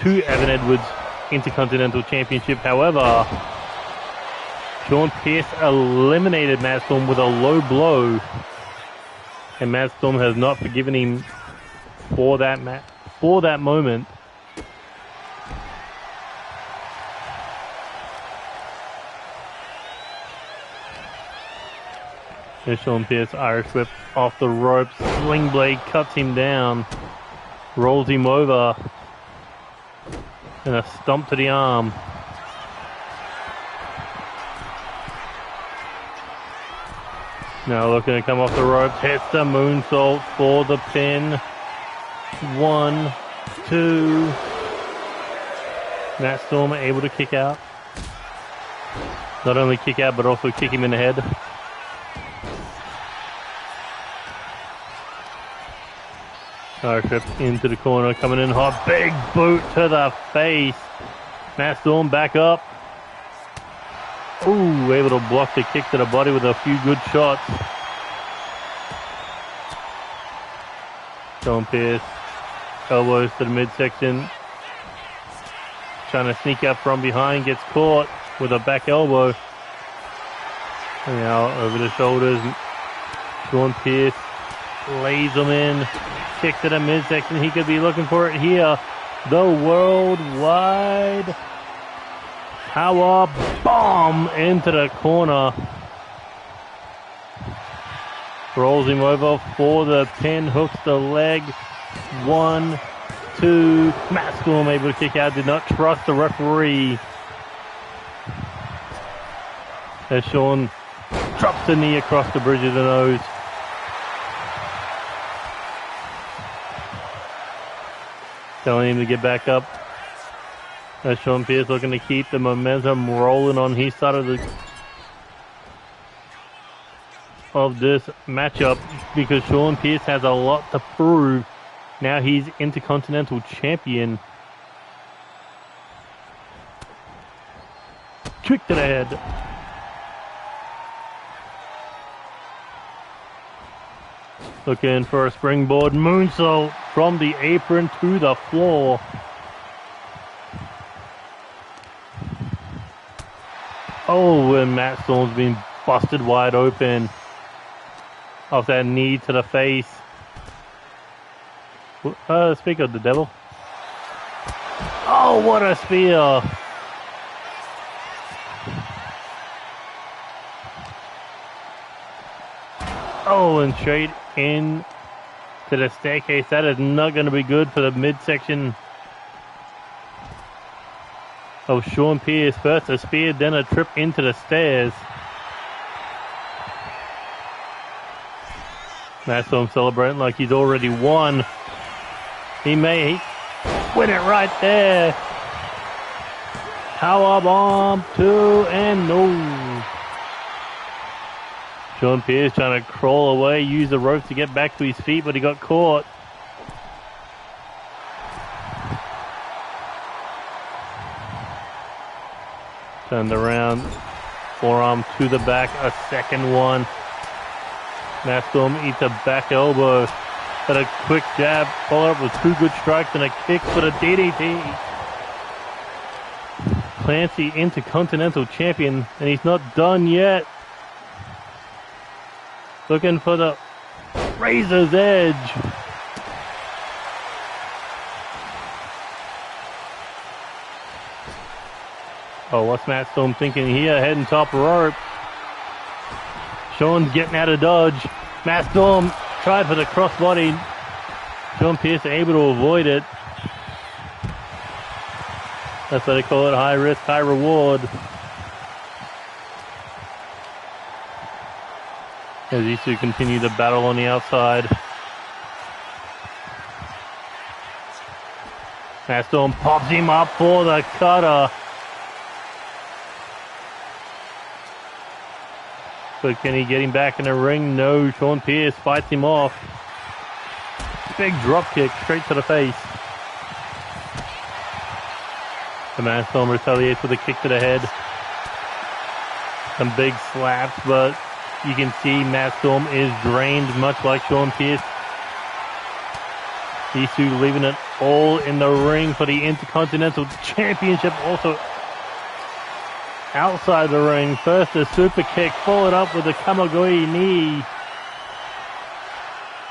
to Evan Edwards Intercontinental Championship. However, Sean Pearce eliminated Matt Storm with a low blow, and Matt Storm has not forgiven him for that moment. There's Sean Pearce, Irish whip off the ropes, sling blade cuts him down, rolls him over, and a stomp to the arm. Now looking to come off the ropes, hits the moonsault for the pin. 1, 2. Matt Storm able to kick out. Not only kick out, but also kick him in the head. Irish whip into the corner, coming in hot. Big boot to the face. Matt Storm back up. Ooh, able to block the kick to the body with a few good shots. Sean Pearce, elbows to the midsection. Trying to sneak up from behind, gets caught with a back elbow. And now over the shoulders, Sean Pearce lays him in. Kick to the midsection. He could be looking for it here. The worldwide power bomb into the corner. Rolls him over for the pin. Hooks the leg. 1, 2. Matt Storm able to kick out. Did not trust the referee. As Sean drops the knee across the bridge of the nose. Telling him to get back up. As Sean Pearce looking to keep the momentum rolling on his side of this matchup, because Sean Pearce has a lot to prove. Now he's Intercontinental Champion. Kick to the head. Looking for a springboard moonsault from the apron to the floor. Oh, and Matt Storm's been busted wide open off that knee to the face. Speak of the devil. Oh, what a spear. Oh, and straight in to the staircase. That is not going to be good for the midsection of Sean Pearce. First a spear, then a trip into the stairs. Matt Storm celebrating like he's already won. He may win it right there. Power bomb, 2 and no. Sean Pearce trying to crawl away, use the ropes to get back to his feet, but he got caught. Turned around, forearm to the back, a second one. Matt Storm eats a back elbow, but a quick jab, followed up with 2 good strikes and a kick for the DDT. Clancy Intercontinental Champion, and he's not done yet. Looking for the razor's edge. Oh, what's Matt Storm thinking here? Heading top rope. Sean's getting out of dodge. Matt Storm tried for the crossbody. Sean Pearce able to avoid it. That's what they call it, high risk, high reward. As these two continue the battle on the outside. Matt Storm pops him up for the cutter. But can he get him back in the ring? No, Sean Pearce fights him off. Big drop kick straight to the face. The Matt Storm retaliates with a kick to the head. Some big slaps, but you can see Matt Storm is drained, much like Sean Pearce. These two leaving it all in the ring for the Intercontinental Championship. Also outside the ring. First a super kick, followed up with a Kamagoi knee.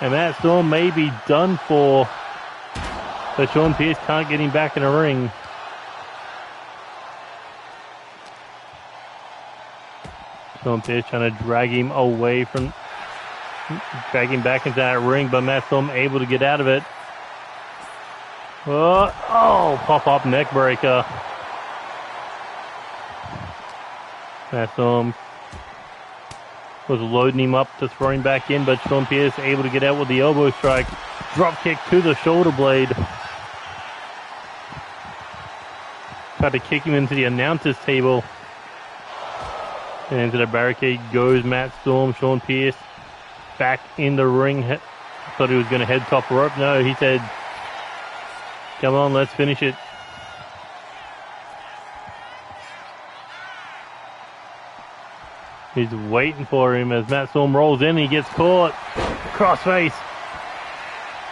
And Matt Storm may be done for. But Sean Pearce can't get him back in the ring. Sean Pearce trying to drag him back into that ring, but Matt Storm able to get out of it. Oh, pop-up neck breaker. Matt Storm was loading him up to throw him back in, but Sean Pearce able to get out with the elbow strike. Drop kick to the shoulder blade. Tried to kick him into the announcer's table. And into the barricade goes Matt Storm. Sean Pearce back in the ring. Thought he was going to head top rope. No, he said, come on, let's finish it. He's waiting for him as Matt Storm rolls in. He gets caught. Crossface.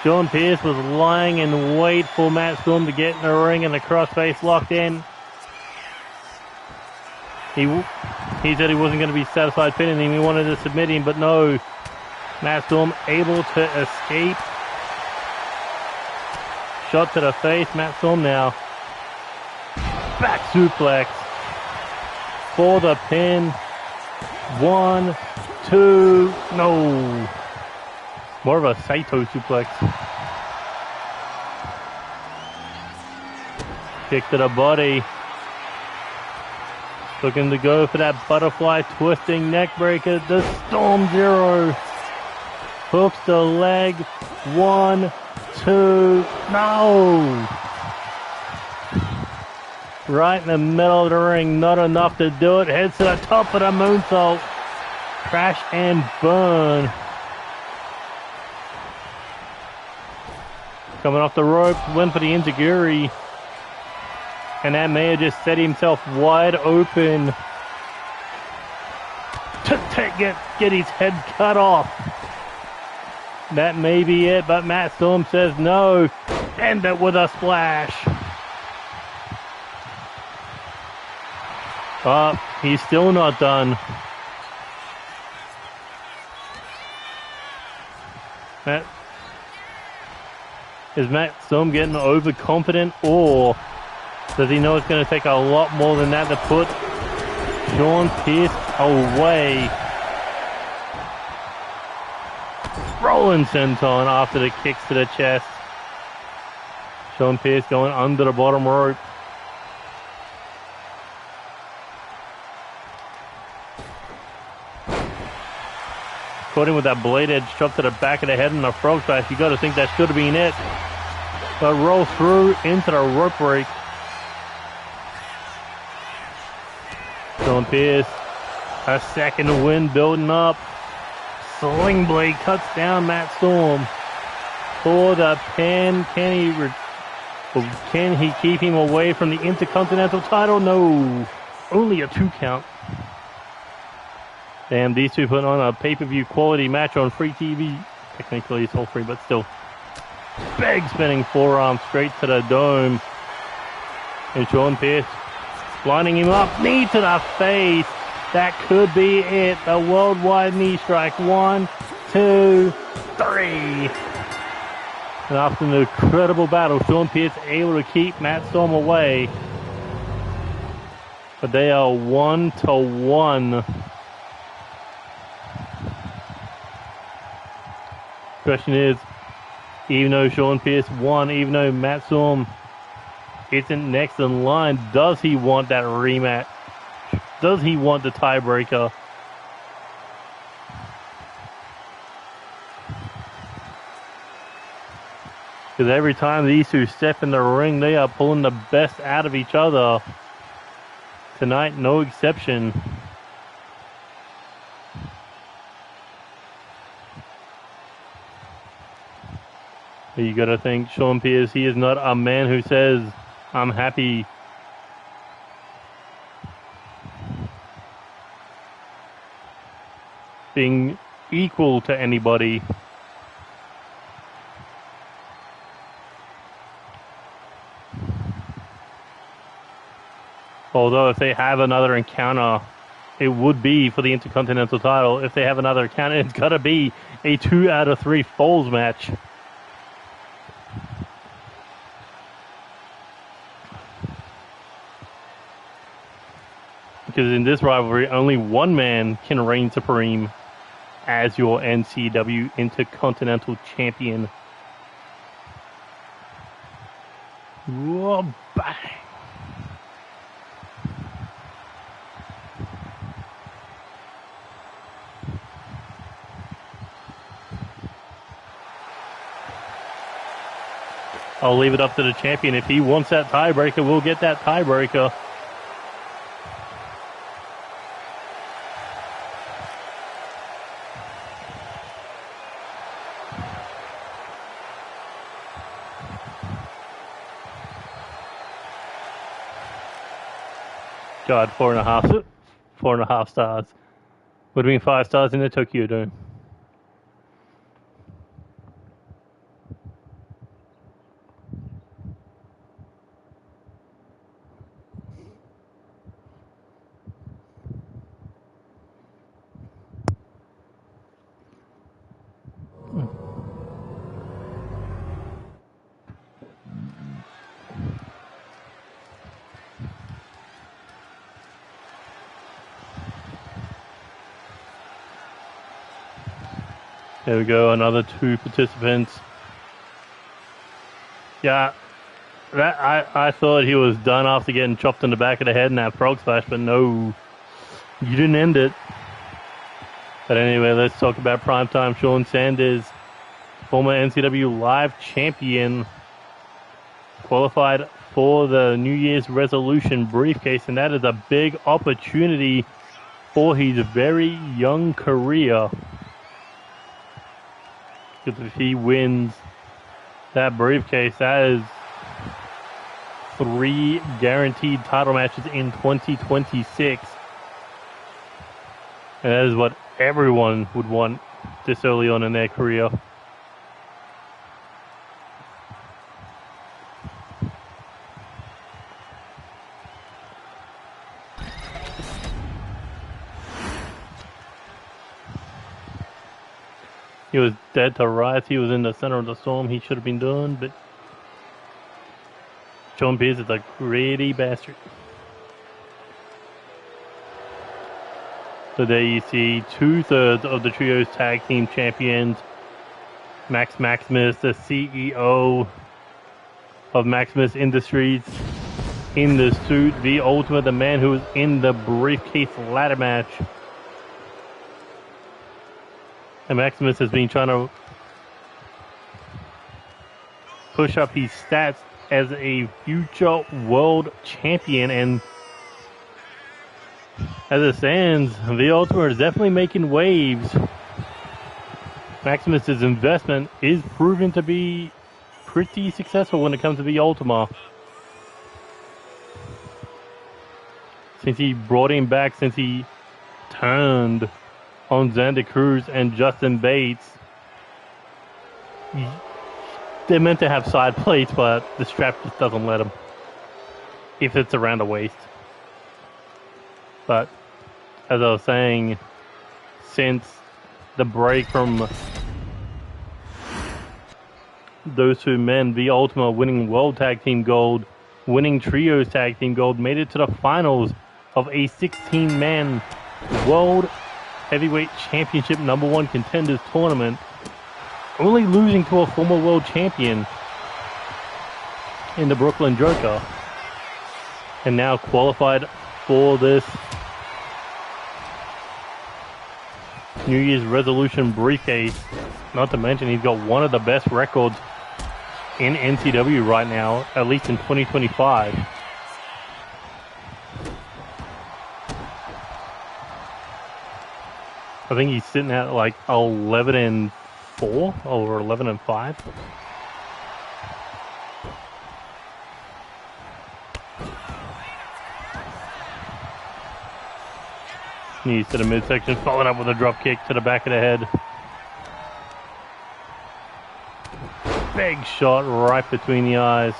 Sean Pearce was lying in wait for Matt Storm to get in the ring, and the crossface locked in. He said he wasn't going to be satisfied pinning him. He wanted to submit him, but no. Matt Storm able to escape. Shot to the face. Matt Storm now. Back suplex for the pin. 1, 2, no. More of a Saito suplex. Kick to the body. Looking to go for that butterfly twisting neck breaker. The Storm Zero. Hooks the leg. 1, 2, no. Right in the middle of the ring. Not enough to do it. Heads to the top of the moonsault. Crash and burn. Coming off the rope. Went for the enziguri. And that may have just set himself wide open to get his head cut off. That may be it, but Matt Storm says no. End it with a splash. Oh, he's still not done. Is Matt Storm getting overconfident, or does he know it's going to take a lot more than that to put Sean Pearce away? Rolling senton after the kicks to the chest. Sean Pearce going under the bottom rope. Caught him with that blade edge chop to the back of the head and the frog splash. You got to think that should have been it. But roll through into the rope break. Sean Pearce, a second win building up. Sling blade cuts down Matt Storm for the pin. Can he keep him away from the Intercontinental title? No, only a 2 count. Damn, these two put on a pay-per-view quality match on free TV. Technically it's all free, but still. Big spinning forearm straight to the dome. And Sean Pearce lining him up. Knee to the face. That could be it. The worldwide knee strike. 1, 2, 3. And after an incredible battle, Sean Pearce able to keep Matt Storm away. But they are 1-1. Question is, even though Sean Pearce won, even though Matt Storm isn't next in line, does he want that rematch? Does he want the tiebreaker? Because every time these two step in the ring, they are pulling the best out of each other. Tonight, no exception. But you gotta think, Sean Pearce, he is not a man who says, I'm happy. Being equal to anybody. Although if they have another encounter, it would be for the Intercontinental title. If they have another encounter, it's got to be a 2 out of 3 falls match. Because in this rivalry, only one man can reign supreme as your NCW Intercontinental Champion. Whoa, bang. I'll leave it up to the champion. If he wants that tiebreaker, we'll get that tiebreaker. God, 4.5 stars. Would have been 5 stars in the Tokyo Dome. There we go, another 2 participants. Yeah, I thought he was done after getting chopped in the back of the head in that frog splash, but no, you didn't end it. But anyway, let's talk about primetime. Sean Sanders, former NCW Live champion, qualified for the New Year's resolution briefcase, and that is a big opportunity for his very young career. Because if he wins that briefcase, that is 3 guaranteed title matches in 2026. And that is what everyone would want this early on in their career. He was dead to rights. He was in the center of the storm. He should have been done, but Sean Pearce is a greedy bastard. So there you see 2/3 of the trio's tag team champions. Max Maximus, the CEO of Maximus Industries, in the suit. V-Ultima, the man who was in the briefcase ladder match. And Maximus has been trying to push up his stats as a future world champion, and as it stands, V-Ultima is definitely making waves. Maximus's investment is proven to be pretty successful when it comes to V-Ultima. Since he brought him back, since he turned on Xander Cruz and Justin Bates. They're meant to have side plates, but the strap just doesn't let them if it's around the waist. But as I was saying, since the break from those 2 men, V-Ultima winning World Tag Team Gold, winning Trios Tag Team Gold, made it to the finals of a 16-man World Heavyweight Championship #1 Contenders tournament, only losing to a former world champion in the Brooklyn Joker, and now qualified for this New Year's resolution briefcase. Not to mention he's got one of the best records in NCW right now, at least in 2025. I think he's sitting at like 11-4 or 11-5. Knees to the midsection, following up with a drop kick to the back of the head. Big shot right between the eyes.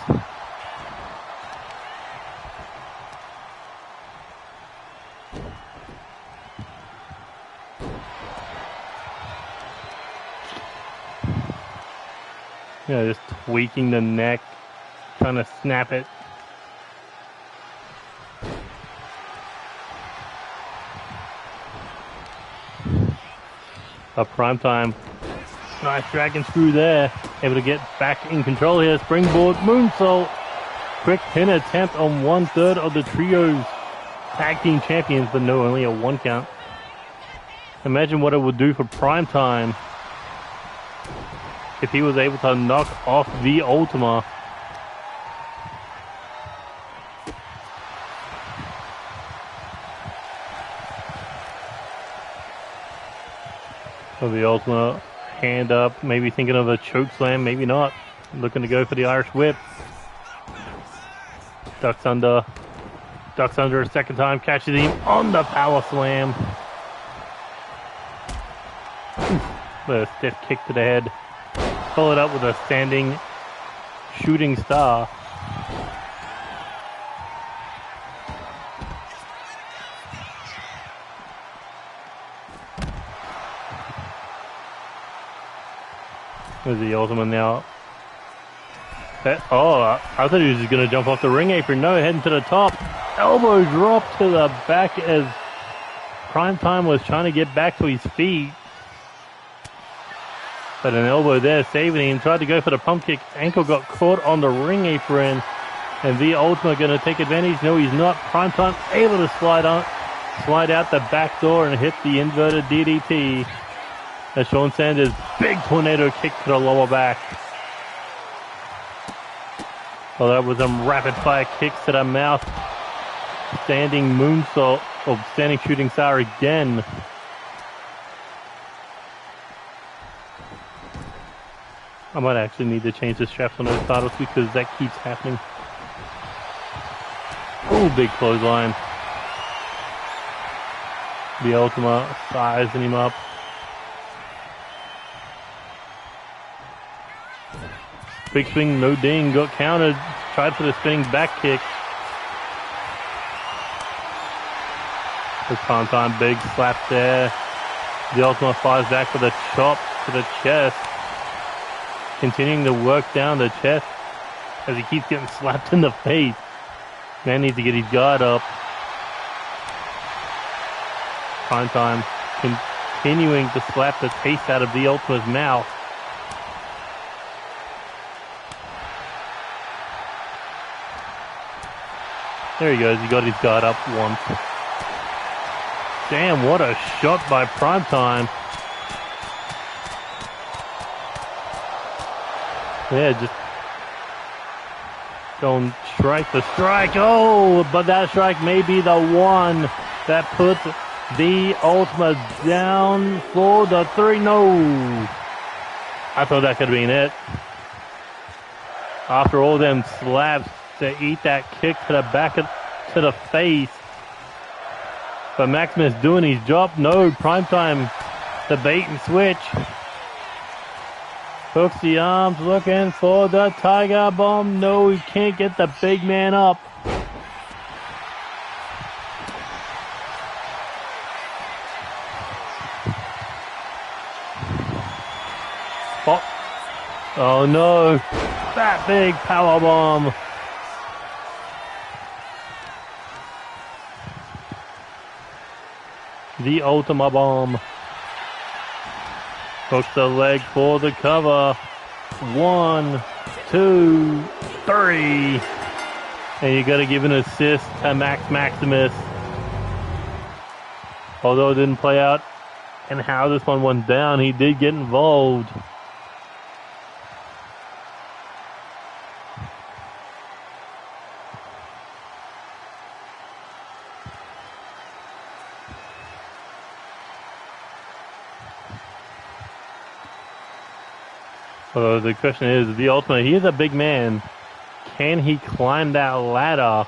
Yeah, just tweaking the neck, trying to snap it. A Primetime. Nice dragon screw there. Able to get back in control here. Springboard moonsault. Quick pin attempt on 1/3 of the trio's tag team champions, but no, only a 1 count. Imagine what it would do for Primetime if he was able to knock off V-Ultima. So V-Ultima, hand up, maybe thinking of a choke slam, maybe not. Looking to go for the Irish whip. Ducks under a second time, catches him on the power slam. A stiff kick to the head. Followed up with a standing shooting star. There's the Ultima now. I thought he was just going to jump off the ring apron. No, heading to the top. Elbow drop to the back as Primetime was trying to get back to his feet. But an elbow there saving him. Tried to go for the pump kick. Ankle got caught on the ring apron. And V-Ultima going to take advantage. No, he's not. Primetime able to slide out the back door and hit the inverted DDT. As Sean Sanders, big tornado kick to the lower back. Well, that was some rapid fire kicks to the mouth. Standing moonsault, or standing shooting star again. I might actually need to change the straps on those titles because that keeps happening. Oh, big clothesline. The Ultima sizing him up. Big swing, no ding, got countered. Tried for the spinning back kick. The Primetime big slap there. The Ultima flies back with a chop to the chest. Continuing to work down the chest as he keeps getting slapped in the face. Man needs to get his guard up. Primetime continuing to slap the taste out of the Ultima's mouth. There he goes, he got his guard up once. Damn, what a shot by Primetime. Yeah, just going strike to strike. Oh, but that strike may be the one that puts the Ultima down for the 3. No. I thought that could have been it. After all them slaps to eat that kick to the back of to the face. But Maximus doing his job. No, Primetime, the bait and switch. Hooks the arms, looking for the Tiger Bomb. No, he can't get the big man up. Oh no, that big power bomb. V-Ultima bomb. Hooks the leg for the cover. 1, 2, 3. And you got to give an assist to Max Maximus. Although it didn't play out and how this one went down, he did get involved. So the question is, the Ultimate, he is a big man. Can he climb that ladder?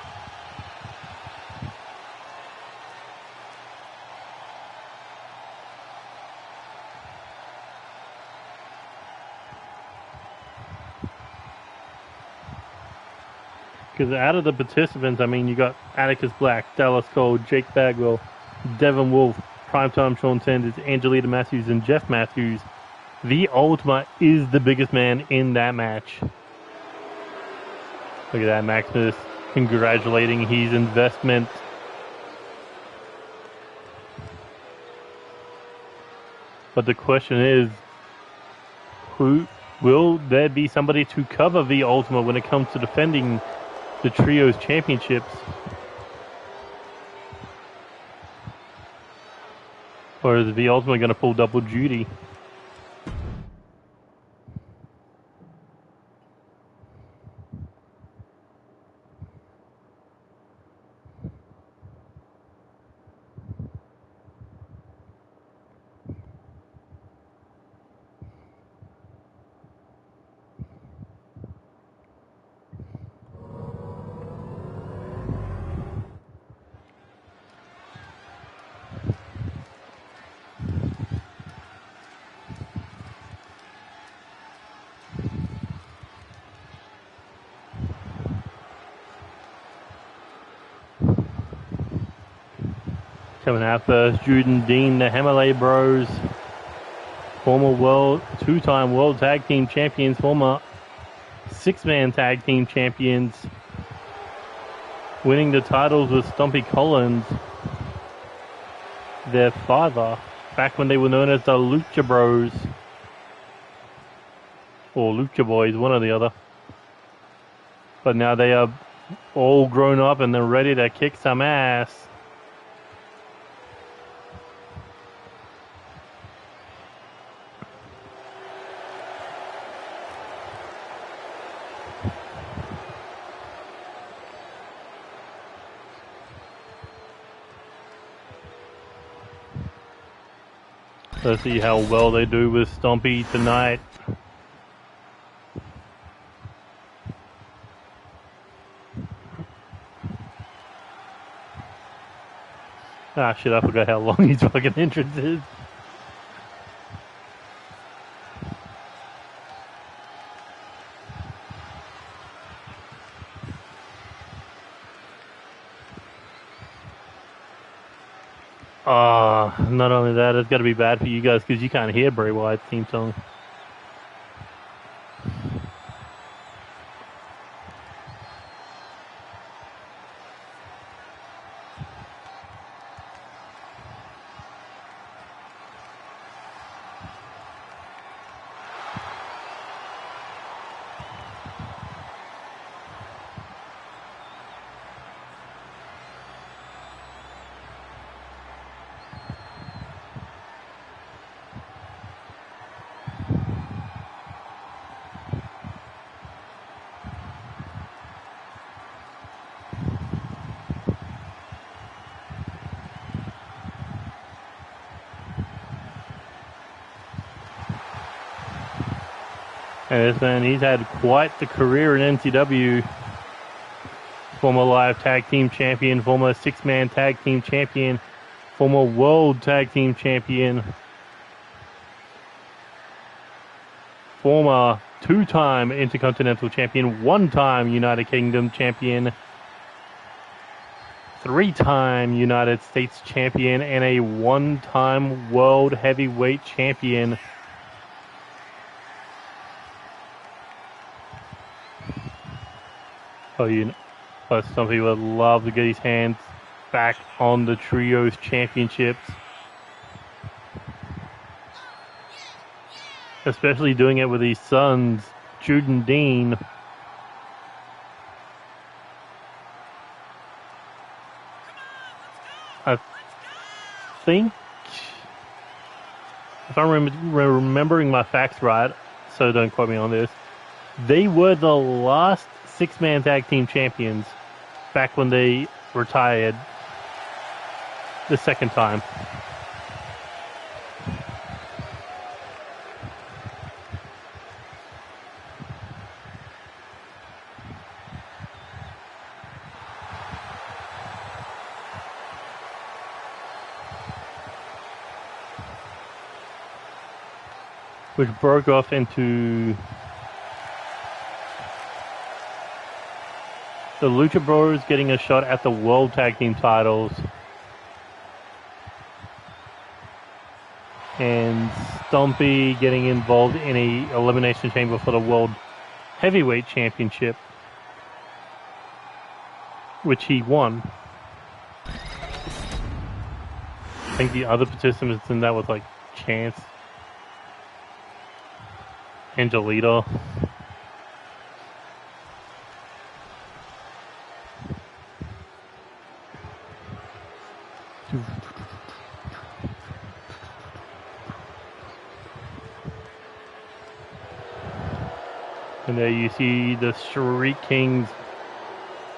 Because out of the participants, I mean, you got Atticus Black, Dallas Cole, Jake Bagwell, Devin Wolf, Primetime Sean Sanders, Angelita Matthews, and Jeff Matthews. The Ultima is the biggest man in that match. Look at that, Maximus congratulating his investment. But the question is, will there be somebody to cover the Ultima when it comes to defending the Trios Championships? Or is the Ultima going to pull double duty? Coming out first, Juden Dean, the HammerLe Bros, former two-time World Tag Team Champions, former six-man Tag Team Champions, winning the titles with Stompie Collins, their father, back when they were known as the Lucha Bros, or Lucha Boys, one or the other. But now they are all grown up and they're ready to kick some ass. Let's see how well they do with Stompie tonight. Ah, shit, I forgot how long his fucking entrance is. Not only that, it's got to be bad for you guys because you can't hear Bray Wyatt's theme song. And this man, he's had quite the career in NCW. Former live tag team champion, former six-man tag team champion, former world tag team champion, former two-time Intercontinental champion, one-time United Kingdom champion, three-time United States champion, and a one-time world heavyweight champion. Some people would love to get his hands back on the Trios Championships. Especially doing it with his sons, Jude and Dean. I think, if I'm remembering my facts right, so don't quote me on this, they were the last six-man tag team champions back when they retired the second time. Which broke off into the Lucha Bros getting a shot at the World Tag Team titles. And Stompie getting involved in a elimination chamber for the World Heavyweight Championship, which he won. I think the other participants in that was like Chance, Angelita. And there you see the Street Kings,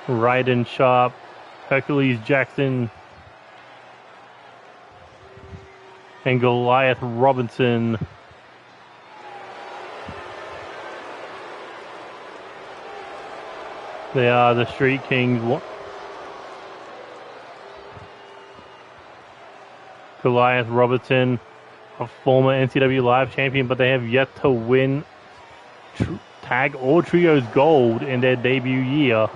Ryden Sharp, Hercules Jackson, and Goliath Robinson. They are the Street Kings. Goliath Robinson, a former NCW Live champion, but they have yet to win tag or trios gold in their debut year.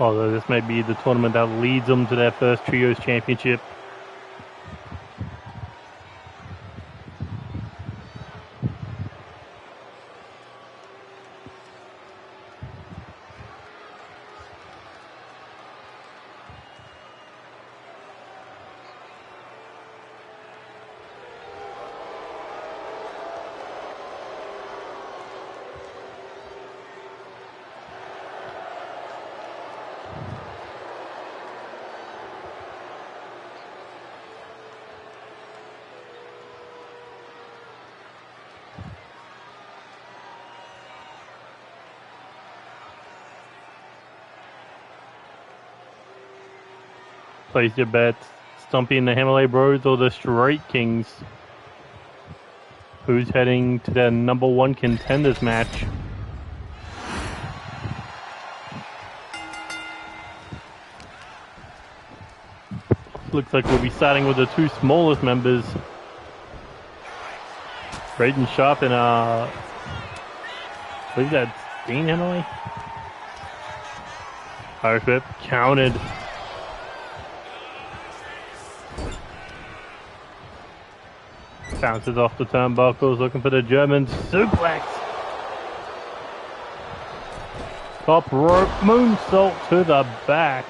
Although this may be the tournament that leads them to their first trios championship. Place your bets. Stompie and the HammerLe Bros or the Street Kings. Who's heading to their #1 Contenders match? Looks like we'll be starting with the two smallest members. Braden Sharp and I believe that's Dean HammerLe. Irish whip counted. Bounces off the turnbuckles, looking for the German suplex. Top rope moonsault to the back.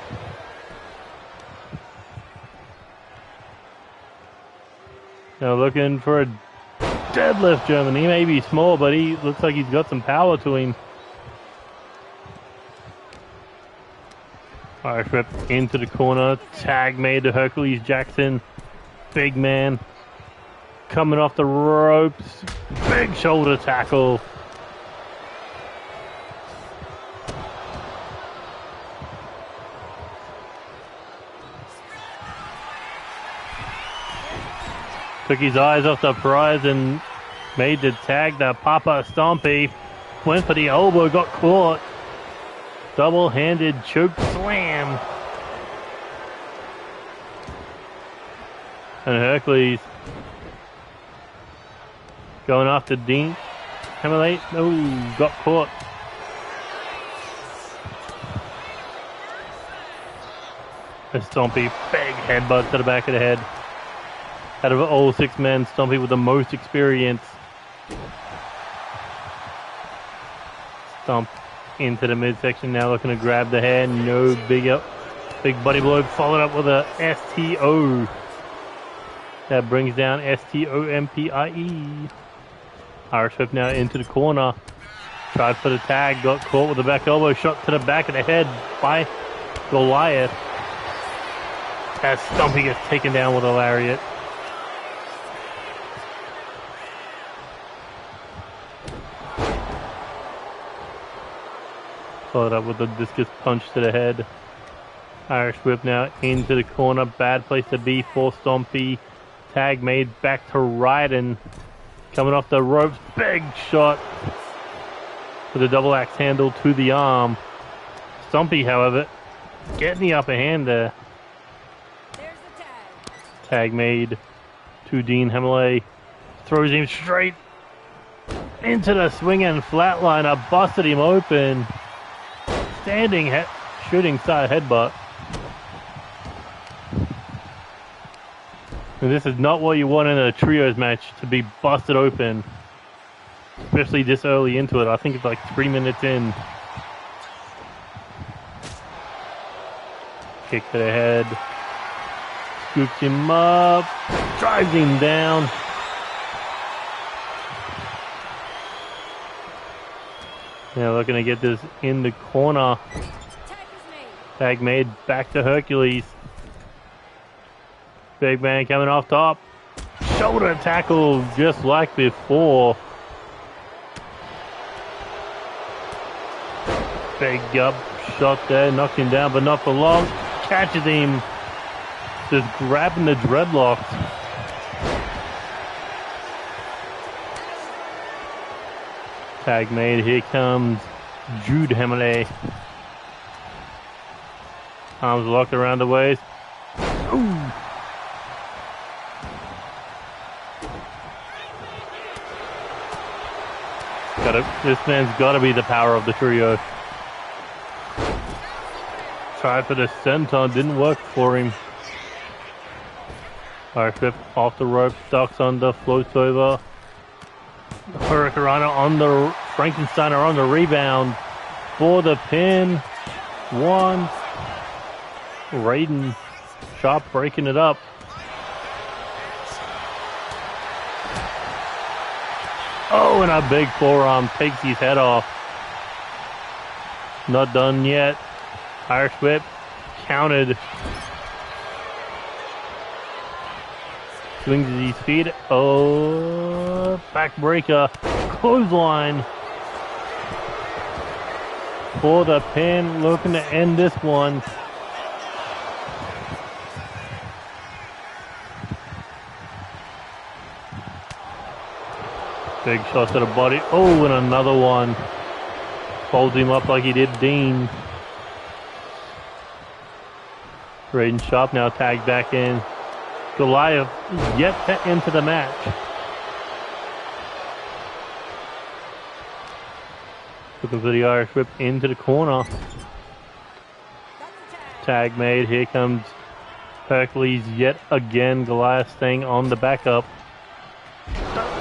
Now looking for a deadlift German. He may be small, but he looks like he's got some power to him. Irish whip into the corner. Tag made to Hercules Jackson. Big man. Coming off the ropes, big shoulder tackle. Took his eyes off the prize and made the tag to Papa Stompie. Went for the elbow, got caught. Double-handed choke slam. And Hercules going after Dean. HammerLe, oh, got caught. A Stompie, big headbutt to the back of the head. Out of all six men, Stompie with the most experience. Stomp into the midsection now, looking to grab the head. No big body blow, followed up with a STO. That brings down STOMPIE. Irish whip now into the corner. Tried for the tag, got caught with a back elbow, shot to the back of the head by Goliath. As Stompie gets taken down with a lariat. Followed up with a discus punch to the head. Irish whip now into the corner. Bad place to be for Stompie. Tag made back to Ryden. Coming off the ropes. Big shot with a double axe handle to the arm. Stompie, however, getting the upper hand there. There's the tag. Tag made to Dean HammerLe. Throws him straight into the swinging flatliner. Busted him open. Standing shooting side headbutt. And this is not what you want in a trios match, to be busted open. Especially this early into it. I think it's like 3 minutes in. Kick to the head. Scoops him up. Drives him down. Now looking to get this in the corner. Tag made back to Hercules. Big man coming off top. Shoulder tackle just like before. Big up shot there, knocked him down, but not for long. Catches him. Just grabbing the dreadlocks. Tag made. Here comes Jude HammerLe. Arms locked around the waist. Ooh. This man's got to be the power of the trio. Tried for the senton, didn't work for him. Irish whip off the rope, ducks under, floats over. Hurricanrana on the Frankensteiner on the rebound for the pin. One. Raiden Sharp breaking it up. Oh, and a big forearm takes his head off. Not done yet. Irish whip counted. Swings at his feet. Oh, backbreaker. Clothesline for the pin. Looking to end this one. Big shot to the body. Oh, and another one. Folds him up like he did Dean. Raiden Sharp now tagged back in. Goliath yet to enter the match. Looking for the Irish whip into the corner. Tag made. Here comes Hercules yet again. Goliath staying on the backup.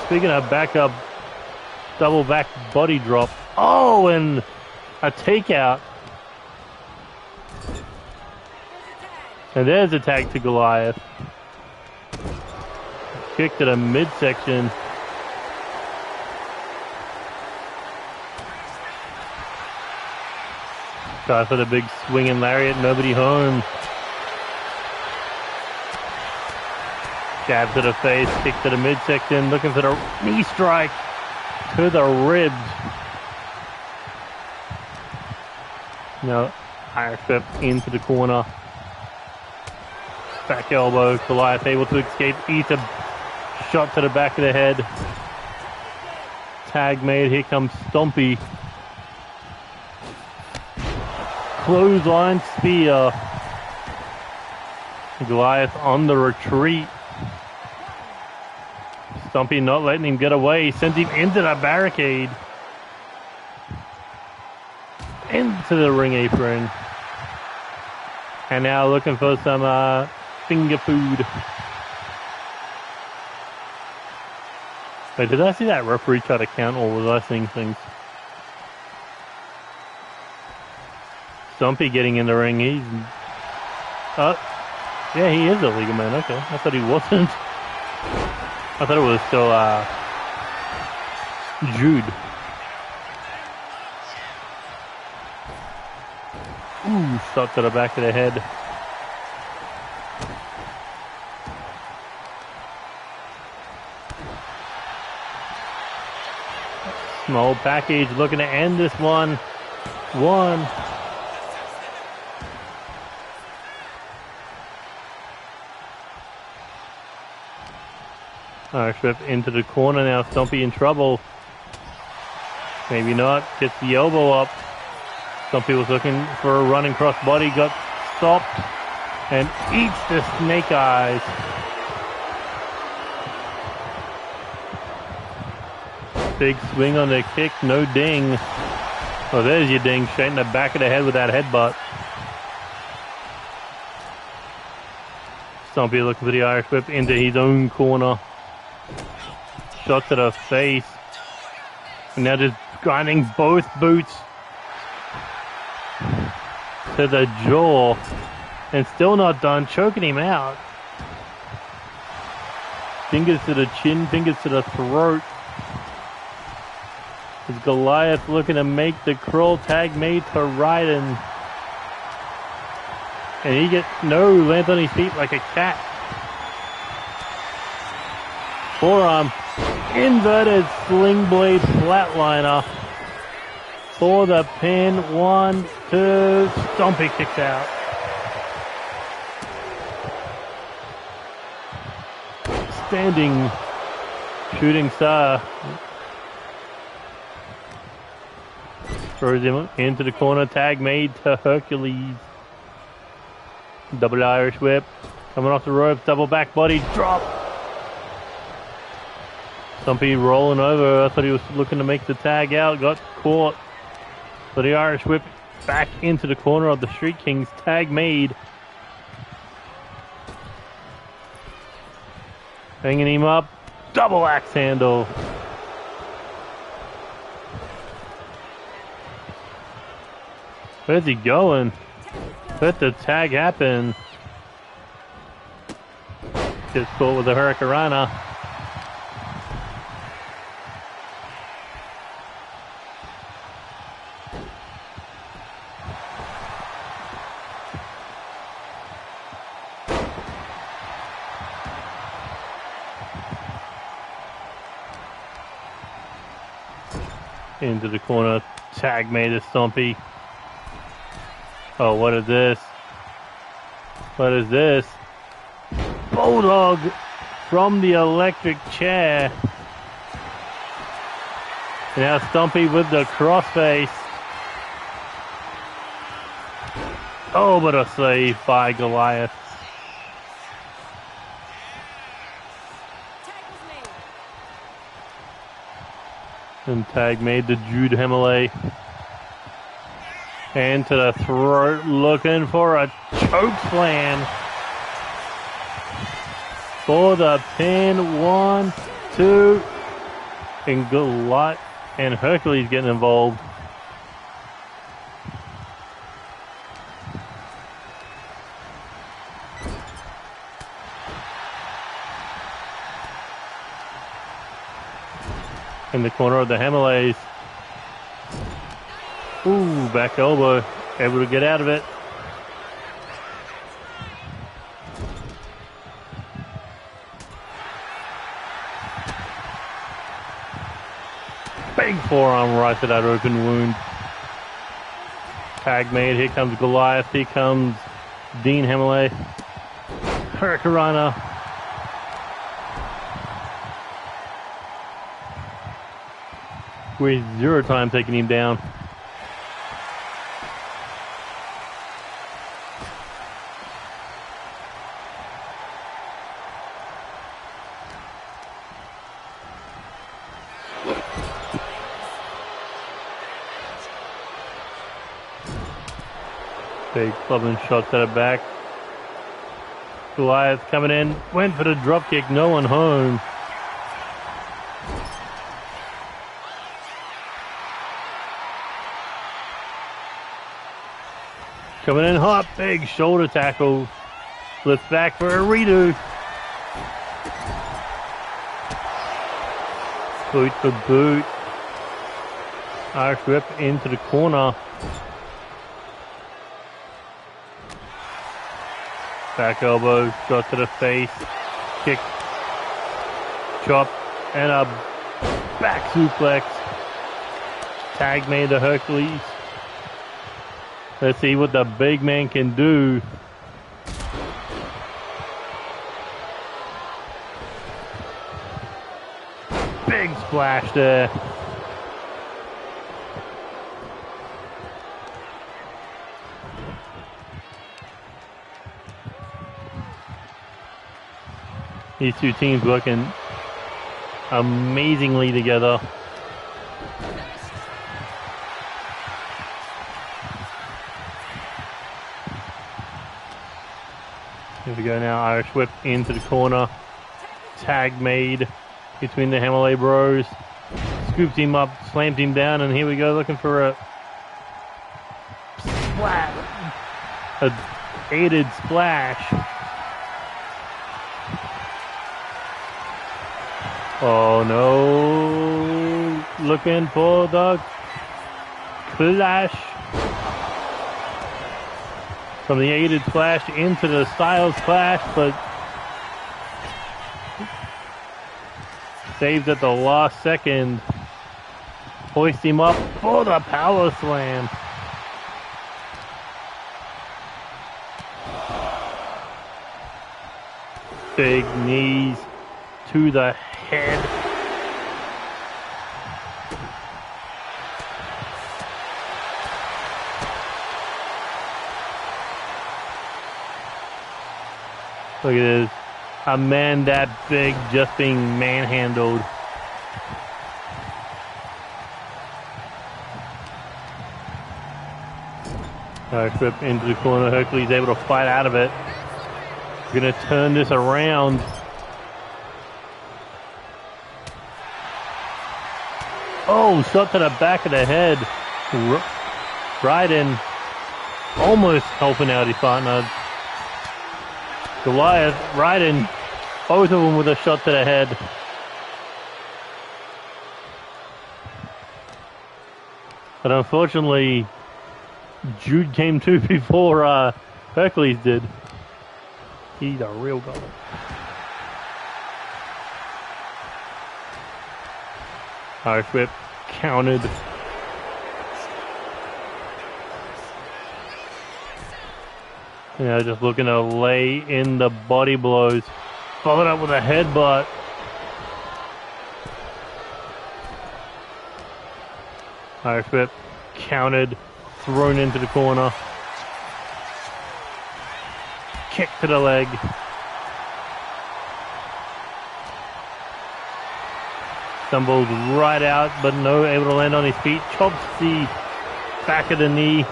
Speaking of backup, double back body drop. Oh, and a takeout. And there's a tag to Goliath. Kick to the midsection. Try for the big swinging lariat. Nobody home. Jab to the face. Kick to the midsection. Looking for the knee strike to the ribs. Now, Irish whip into the corner. Back elbow. Goliath able to escape. Eats a shot to the back of the head. Tag made. Here comes Stompie. Clothesline spear. Goliath on the retreat. Stompie not letting him get away. Sent him into the barricade. Into the ring apron. And now looking for some finger food. Wait, did I see that referee try to count, or was I seeing things? Stompie getting in the ring. He's... yeah, he is a legal man. Okay. I thought he wasn't. I thought it was still Jude. Ooh, shot to the back of the head. Small package looking to end this one. One. Irish whip into the corner now. Stompie in trouble. Maybe not. Gets the elbow up. Stompie was looking for a running cross body. Got stopped. And eats the snake eyes. Big swing on the kick. No ding. Oh, there's your ding. Straight in the back of the head with that headbutt. Stompie looking for the Irish whip into his own corner. Shot to the face. And now just grinding both boots to the jaw. And still not done. Choking him out. Fingers to the chin. Fingers to the throat. Is Goliath looking to make the crawl tag made to Ryden. And he gets lands on his feet like a cat. Forearm. Inverted sling blade flatliner. For the pin. 1, 2. Stompie kicks out. Standing shooting star. Throws him into the corner. Tag made to Hercules. Double Irish whip. Coming off the ropes. Double back body drop. Stompie rolling over. I thought he was looking to make the tag out. Got caught. So the Irish whip back into the corner of the Street Kings. Tag made. Hanging him up. Double axe handle. Where's he going? Let the tag happen. Gets caught with a Hurricanrana. Into the corner. Tag made a Stompie. Oh, what is this? What is this? Bulldog from the electric chair. And now Stompie with the crossface. Oh, but a save by Goliath. And tag made to Jude HammerLe. And to the throat, looking for a choke slam. For the pin, 1, 2. And Goliath and Hercules getting involved. In the corner of the HammerLes. Ooh, back elbow. Able to get out of it. Big forearm right to that open wound. Tag made. Here comes Goliath. Here comes Dean HammerLe. Hurricanrana. With 0 time taking him down. Big clubbing shot to the back. Goliath coming in. Went for the drop kick. No one home. Coming in hot, big shoulder tackle. Flips back for a redo. Boot for boot. Irish whip into the corner. Back elbow, shot to the face. Kick. Chop. And a back suplex. Tag made to Hercules. Let's see what the big man can do. Big splash there. These two teams working amazingly together. Here we go now, Irish whip into the corner. Tag made between the HammerLe bros. Scoops him up, slams him down, and here we go looking for a splash. A aided splash. Oh no, looking for the clash. From the aided splash into the Styles clash, but saved at the last second. Hoist him up for the power slam. Big knees to the head. Look at this. A man that big just being manhandled. Irish whip into the corner. Hercules able to fight out of it. Gonna turn this around. Oh, shot to the back of the head. Right in. Almost helping out his partner. Goliath right in. Both of them with a shot to the head. But unfortunately, Jude came to before Hercules did. He's a real guy. Irish whip counted. Yeah, just looking to lay in the body blows. Followed up with a headbutt. Irish whip counted. Thrown into the corner. Kick to the leg. Stumbles right out, but no able to land on his feet. Chops the back of the knee.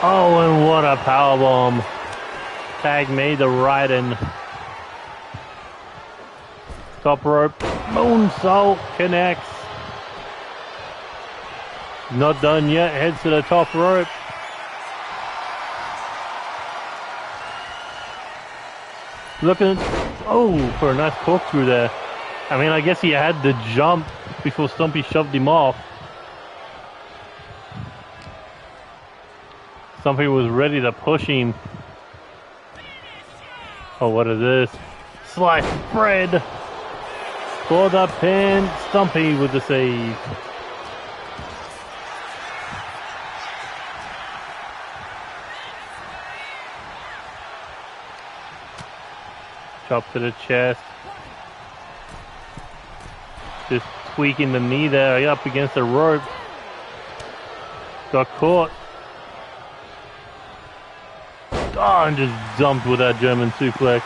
Oh, and what a powerbomb. Tag made the right in. Top rope. Moonsault connects. Not done yet. Heads to the top rope. Looking, for a nice corkscrew there. I mean, I guess he had to jump before Stompie shoved him off. Stompie was ready to push him. Oh, what is this? Sliced bread for the pin. Stompie with the save. Chop to the chest. Just tweaking the knee there, up against the rope. Got caught. Oh, and just jumped with that German suplex.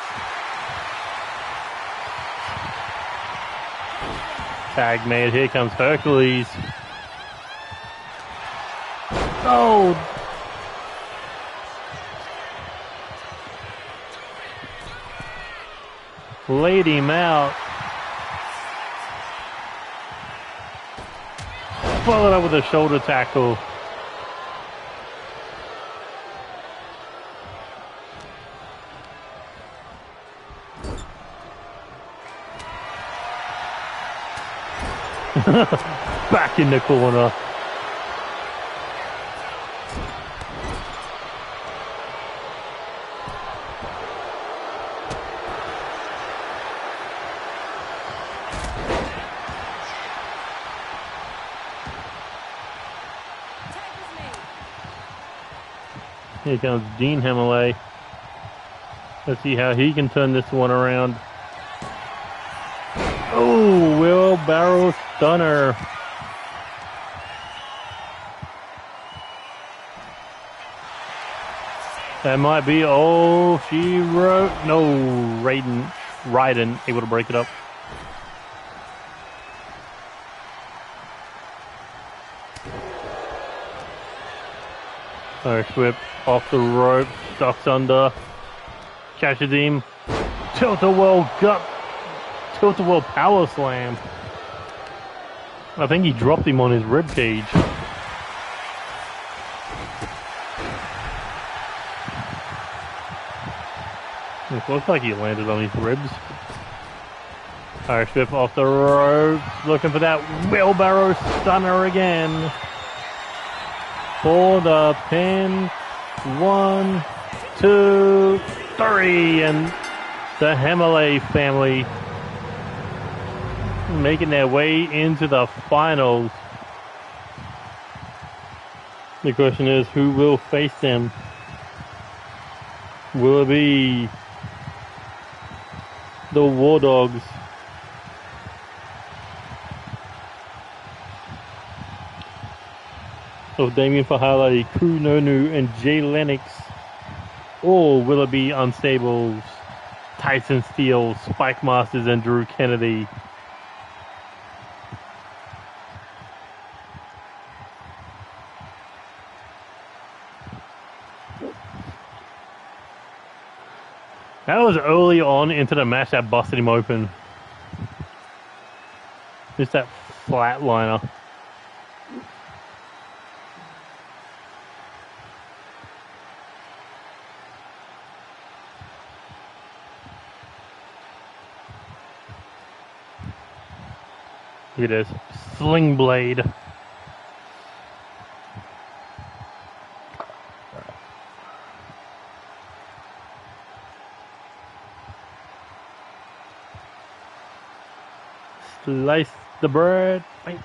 Tag made. Here comes Hercules. Oh! Laid him out. followed up with a shoulder tackle. Back in the corner. Here comes Dean HammerLe. Let's see how he can turn this one around. Oh, wheelbarrow stunner. That might be all she wrote. No, Raiden able to break it up. Irish whip off the rope, ducks under, catches him, tilt-a-whirl power slam. I think he dropped him on his rib cage. It looks like he landed on his ribs. Irish whip off the rope, looking for that wheelbarrow stunner again. For the pin. 1, 2, 3, and the HammerLe family making their way into the finals. The question is, who will face them? Will it be the Wardogs? Of Damien Fahale, Ku Nonu, and Jay Lennox? Or will it be Unstables, Tyson Steele, Spike Masters, and Drew Kennedy? That was early on into the match that busted him open. Just that flatliner. Look at this. Sling blade. Slice the bread. Wait.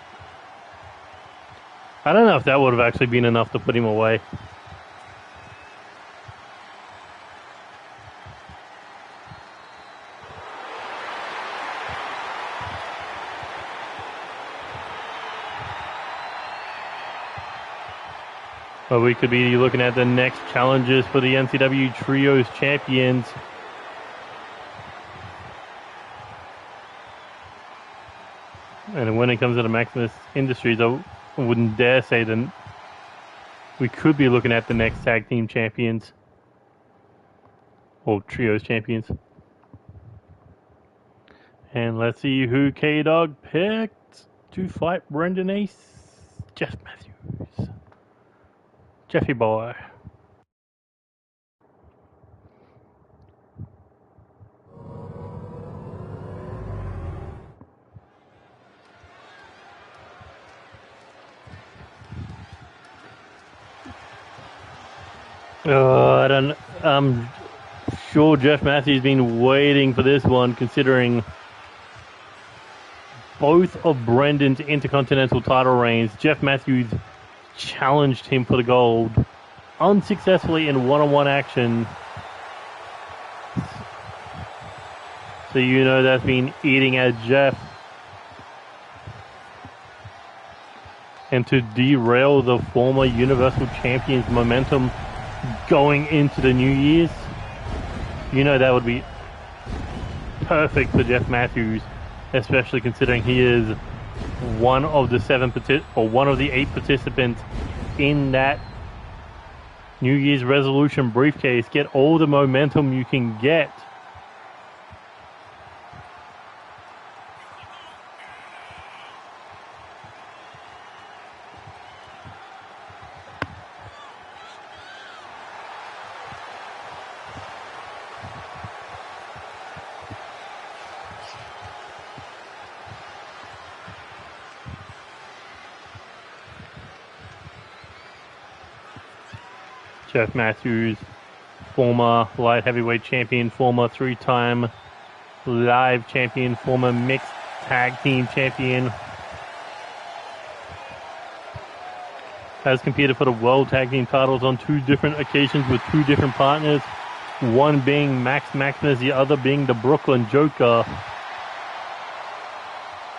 I don't know if that would have actually been enough to put him away. But we could be looking at the next challenges for the NCW Trios Champions. And when it comes to the Maximus Industries, I wouldn't dare say that we could be looking at the next Tag Team Champions. Or Trios Champions. And let's see who KDog picked to fight Brendan Ace. Jeff Matthews. Jeffy boy. I'm sure Jeff Matthews has been waiting for this one, considering both of Brendan's Intercontinental title reigns. Jeff Matthews challenged him for the gold unsuccessfully in one-on-one action. So you know that's been eating at Jeff. And to derail the former Universal Champion's momentum going into the New Year's, you know that would be perfect for Jeff Matthews, especially considering he is one of the one of the 8 participants in that New Year's resolution briefcase. Get all the momentum you can get. Jeff Matthews, former light heavyweight champion, former 3-time live champion, former mixed tag team champion. Has competed for the World Tag Team titles on 2 different occasions with 2 different partners. One being Max Maximus, the other being the Brooklyn Joker.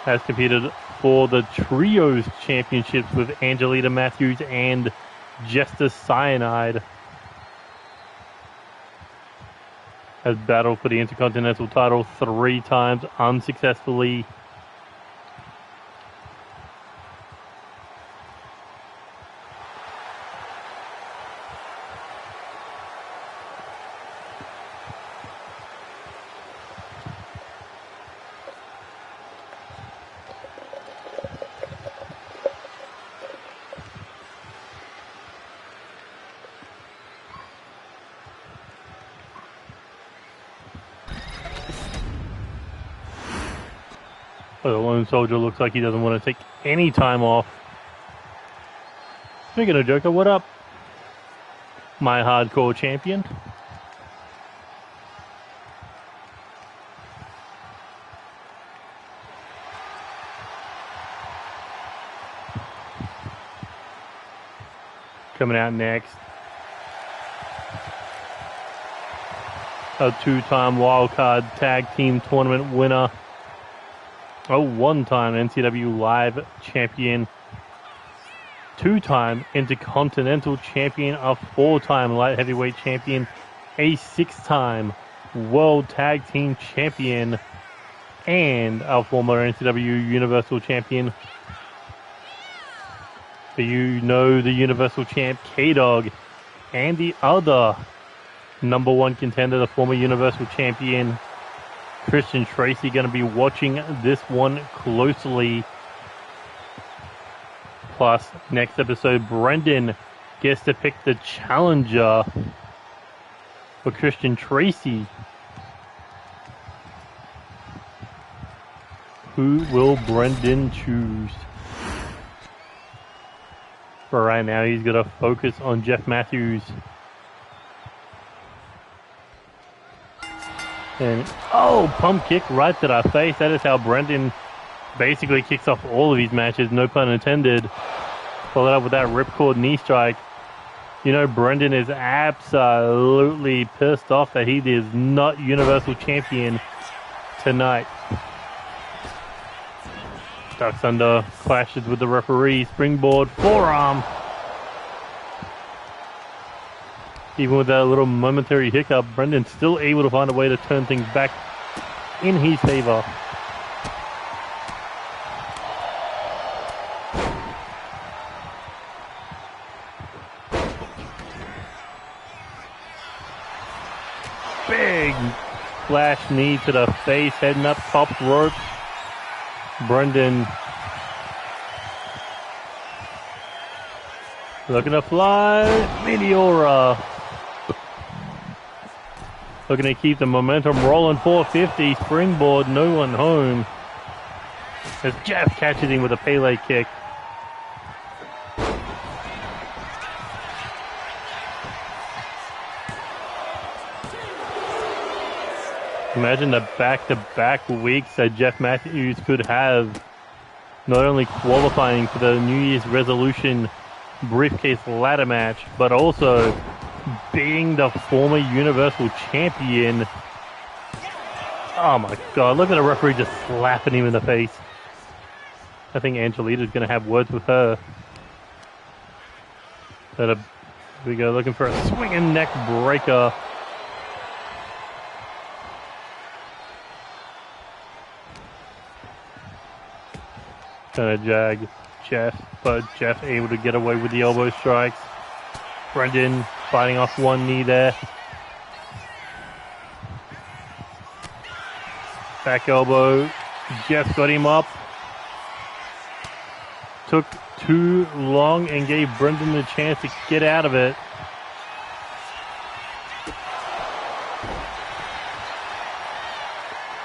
Has competed for the Trios Championships with Angelina Matthews and Justice Cyanide. Has battled for the Intercontinental title 3 times unsuccessfully. The Lone Soldier looks like he doesn't want to take any time off. Speaking of Joker, what up? My hardcore champion. Coming out next. A 2-time wildcard tag team tournament winner. A 1-time NCW Live champion, 2-time Intercontinental champion, a 4-time light heavyweight champion, a 6-time World Tag Team champion, and a former NCW Universal champion. You know the Universal champ KDog, and the other #1 contender, the former Universal champion Christian Tracy, going to be watching this one closely. Plus, next episode, Brendan gets to pick the challenger for Christian Tracy. Who will Brendan choose? For right now, he's going to focus on Jeff Matthews. And, oh, pump kick right to the face. That is how Brendan basically kicks off all of his matches, no pun intended. Followed up with that ripcord knee strike. You know, Brendan is absolutely pissed off that he is not Universal Champion tonight. Ducks under, clashes with the referee, springboard, forearm. Even with that little momentary hiccup, Brendan's still able to find a way to turn things back in his favor. Big flash knee to the face, heading up top rope. Brendan looking to fly, Meteora. Looking to keep the momentum rolling, 450, springboard, no one home. As Jeff catches him with a Pele kick. Imagine the back-to-back weeks that Jeff Matthews could have. Not only qualifying for the New Year's resolution briefcase ladder match, but also being the former Universal Champion. Oh my God, look at the referee just slapping him in the face. I think Angelita's going to have words with her. Here we go, looking for a swinging neck breaker. Trying to jag Jeff, but Jeff able to get away with the elbow strikes. Brendan fighting off one knee there. Back elbow. Jeff got him up. Took too long and gave Brendan the chance to get out of it.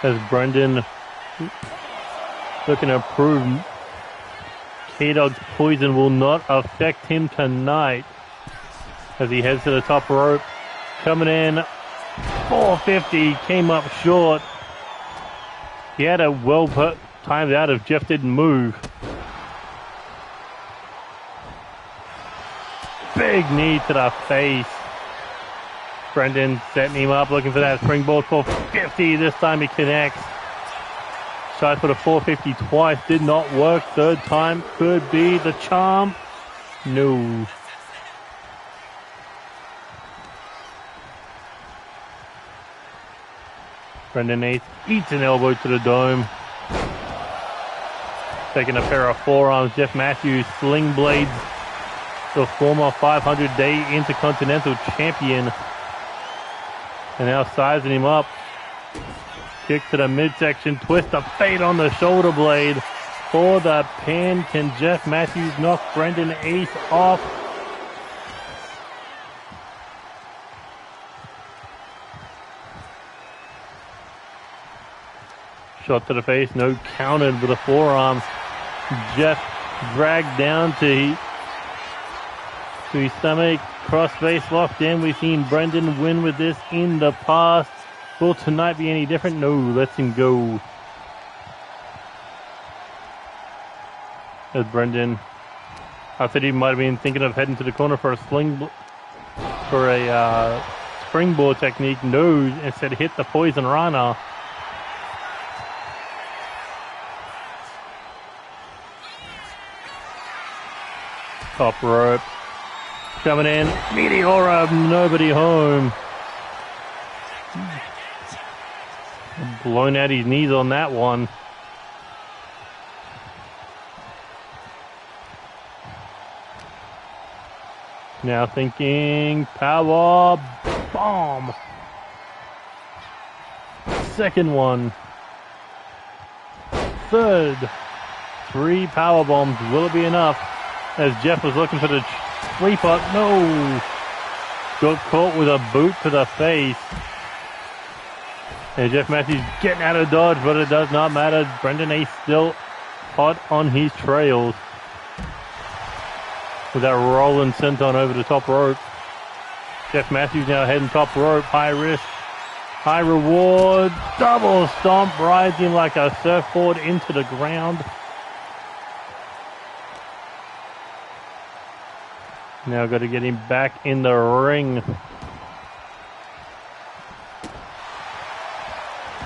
As Brendan looking to prove KDog's poison will not affect him tonight. as he heads to the top rope. Coming in, 450, came up short. He had a well timed out if Jeff didn't move. Big knee to the face. Brendan setting him up, looking for that springboard 450. This time he connects. Tried for the 450 twice, did not work. Third time could be the charm. No. Brendan Ace eats an elbow to the dome. Taking a pair of forearms. Jeff Matthews sling blades the former 500-day Intercontinental champion. And now sizing him up. Kick to the midsection. Twist of fate on the shoulder blade for the pin. Can Jeff Matthews knock Brendan Ace off? Shot to the face. No, countered with a forearm. Jeff dragged down to his stomach. Cross-face locked in. We've seen Brendan win with this in the past. Will tonight be any different? No, lets him go. As Brendan, I said he might have been thinking of heading to the corner for a springboard technique. No, instead hit the poison rana. Top rope. Coming in. Meteora, nobody home. Blown out his knees on that one. Now thinking power bomb. Second one. Third. 3 power bombs. Will it be enough? As Jeff was looking for the 3-pot. No. Got caught with a boot to the face. And Jeff Matthews getting out of dodge, but it does not matter. Brendan Ace still hot on his trails. With that rolling senton over the top rope. Jeff Matthews now heading top rope. High risk, high reward. Double stomp, rides him like a surfboard into the ground. Now got to get him back in the ring.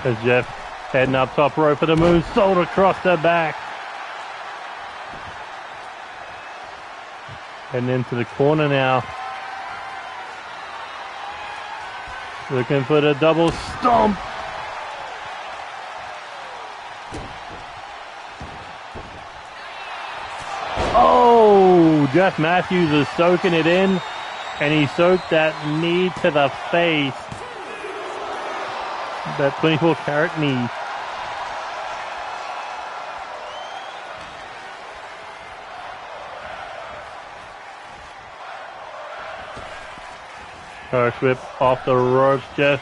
As Jeff heading up top rope for the moonsault across the back. Heading into the corner now. Looking for the double stomp. Oh, Jeff Matthews is soaking it in. And he soaked that knee to the face. That 24-carat knee. Irish whip off the ropes. Jeff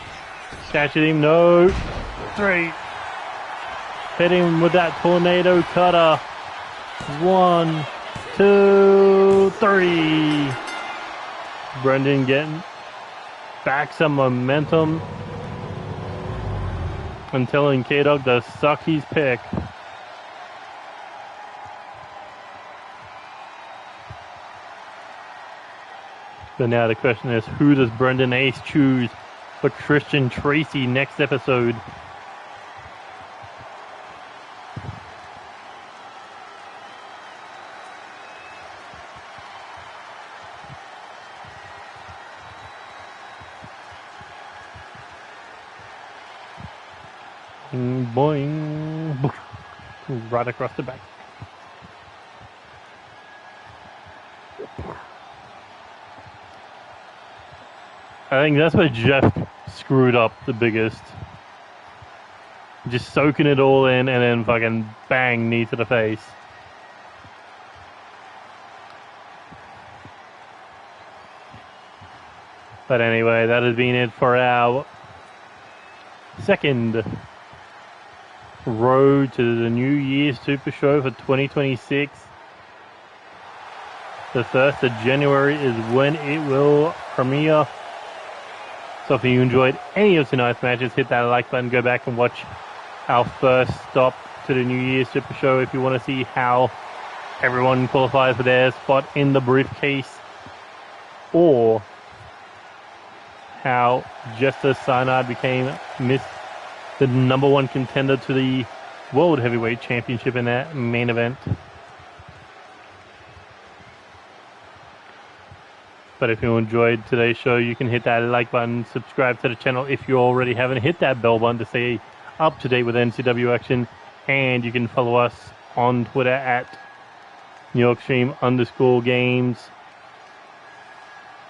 catching him. No. 3. Hitting him with that tornado cutter. 1, 2, 3. Brendan getting back some momentum. And telling KDog to suck his pick. But now the question is, who does Brendan Ace choose for Christian Tracy next episode? Boing. Right across the back. I think that's where Jeff screwed up the biggest. Just soaking it all in and then fucking bang, knee to the face. But anyway, that has been it for our second road to the New Year's Super Show for 2026. The 1st of January is when it will premiere. So if you enjoyed any of tonight's matches, hit that like button, go back and watch our first stop to the New Year's Super Show if you want to see how everyone qualifies for their spot in the briefcase, or how Justice Cyanide became the number one contender to the World Heavyweight Championship in that main event. But if you enjoyed today's show, you can hit that like button, subscribe to the channel if you already haven't, hit that bell button to stay up to date with NCW action, and you can follow us on Twitter at NewYorkStream_games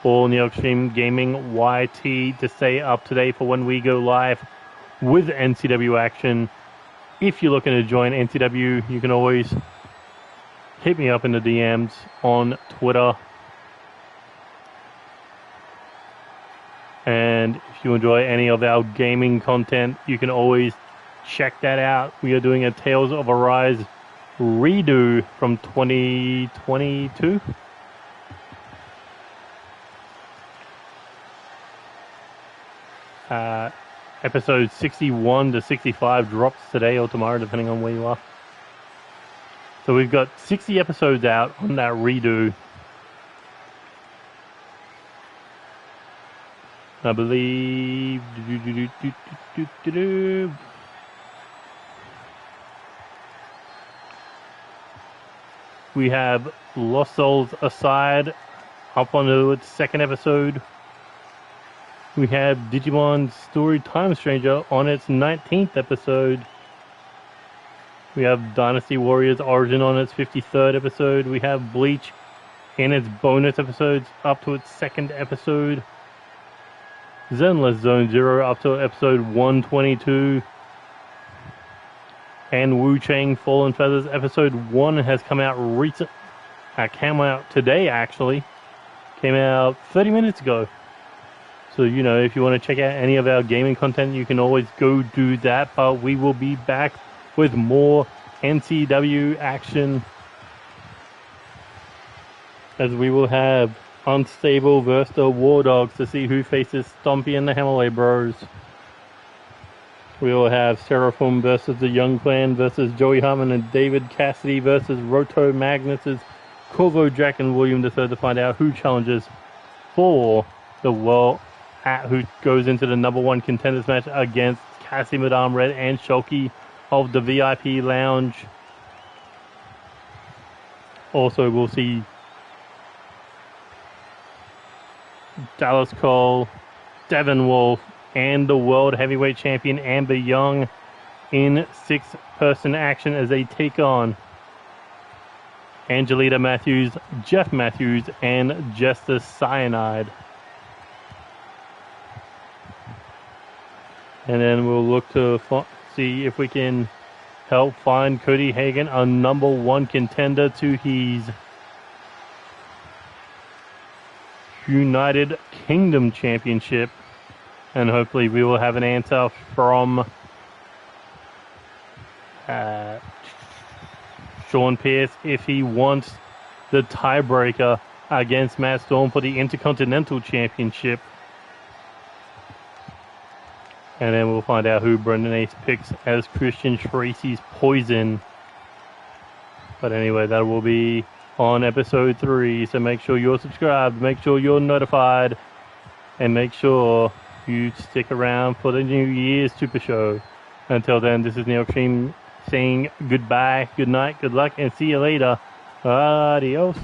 or NewYorkStream Gaming YT to stay up to date for when we go live with NCW action. If you're looking to join NCW, you can always hit me up in the DMs on Twitter. And if you enjoy any of our gaming content, you can always check that out. We are doing a Tales of Arise redo from 2022. Episode 61 to 65 drops today or tomorrow, depending on where you are. So we've got 60 episodes out on that redo. I believe we have Lost Souls Aside up onto its second episode. We have Digimon Story Time Stranger on its 19th episode. We have Dynasty Warriors Origin on its 53rd episode. We have Bleach in its bonus episodes up to its second episode. Zenless Zone Zero up to episode 122. And Wu Chang Fallen Feathers episode 1 has come out came out today actually. Came out 30 minutes ago. So, you know, if you want to check out any of our gaming content, you can always go do that. But we will be back with more NCW action, as we will have Unstable versus the Wardogs to see who faces Stompie and the HammerLe Bros. We will have Seraphim versus the Young Clan versus Joey Hartman and David Cassidy versus Roto Magnus' Corvo Jack and William III to find out who challenges for the world, who goes into the number one contenders match against Cassie, Madame Red and Shulky of the VIP Lounge. Also, we'll see Dallas Cole, Devin Wolf, and the World Heavyweight Champion Amber Young in six-person action as they take on Angelita Matthews, Jeff Matthews, and Justice Cyanide. And then we'll look to see if we can help find Cody Hagan a number one contender to his United Kingdom Championship. And hopefully we will have an answer from Sean Pearce if he wants the tiebreaker against Matt Storm for the Intercontinental Championship. And then we'll find out who Brendan Ace picks as Christian Tracy's Poison. But anyway, that will be on episode 3. So make sure you're subscribed, make sure you're notified, and make sure you stick around for the New Year's Super Show. Until then, this is Neil Extreme saying goodbye, good night, good luck, and see you later. Adios.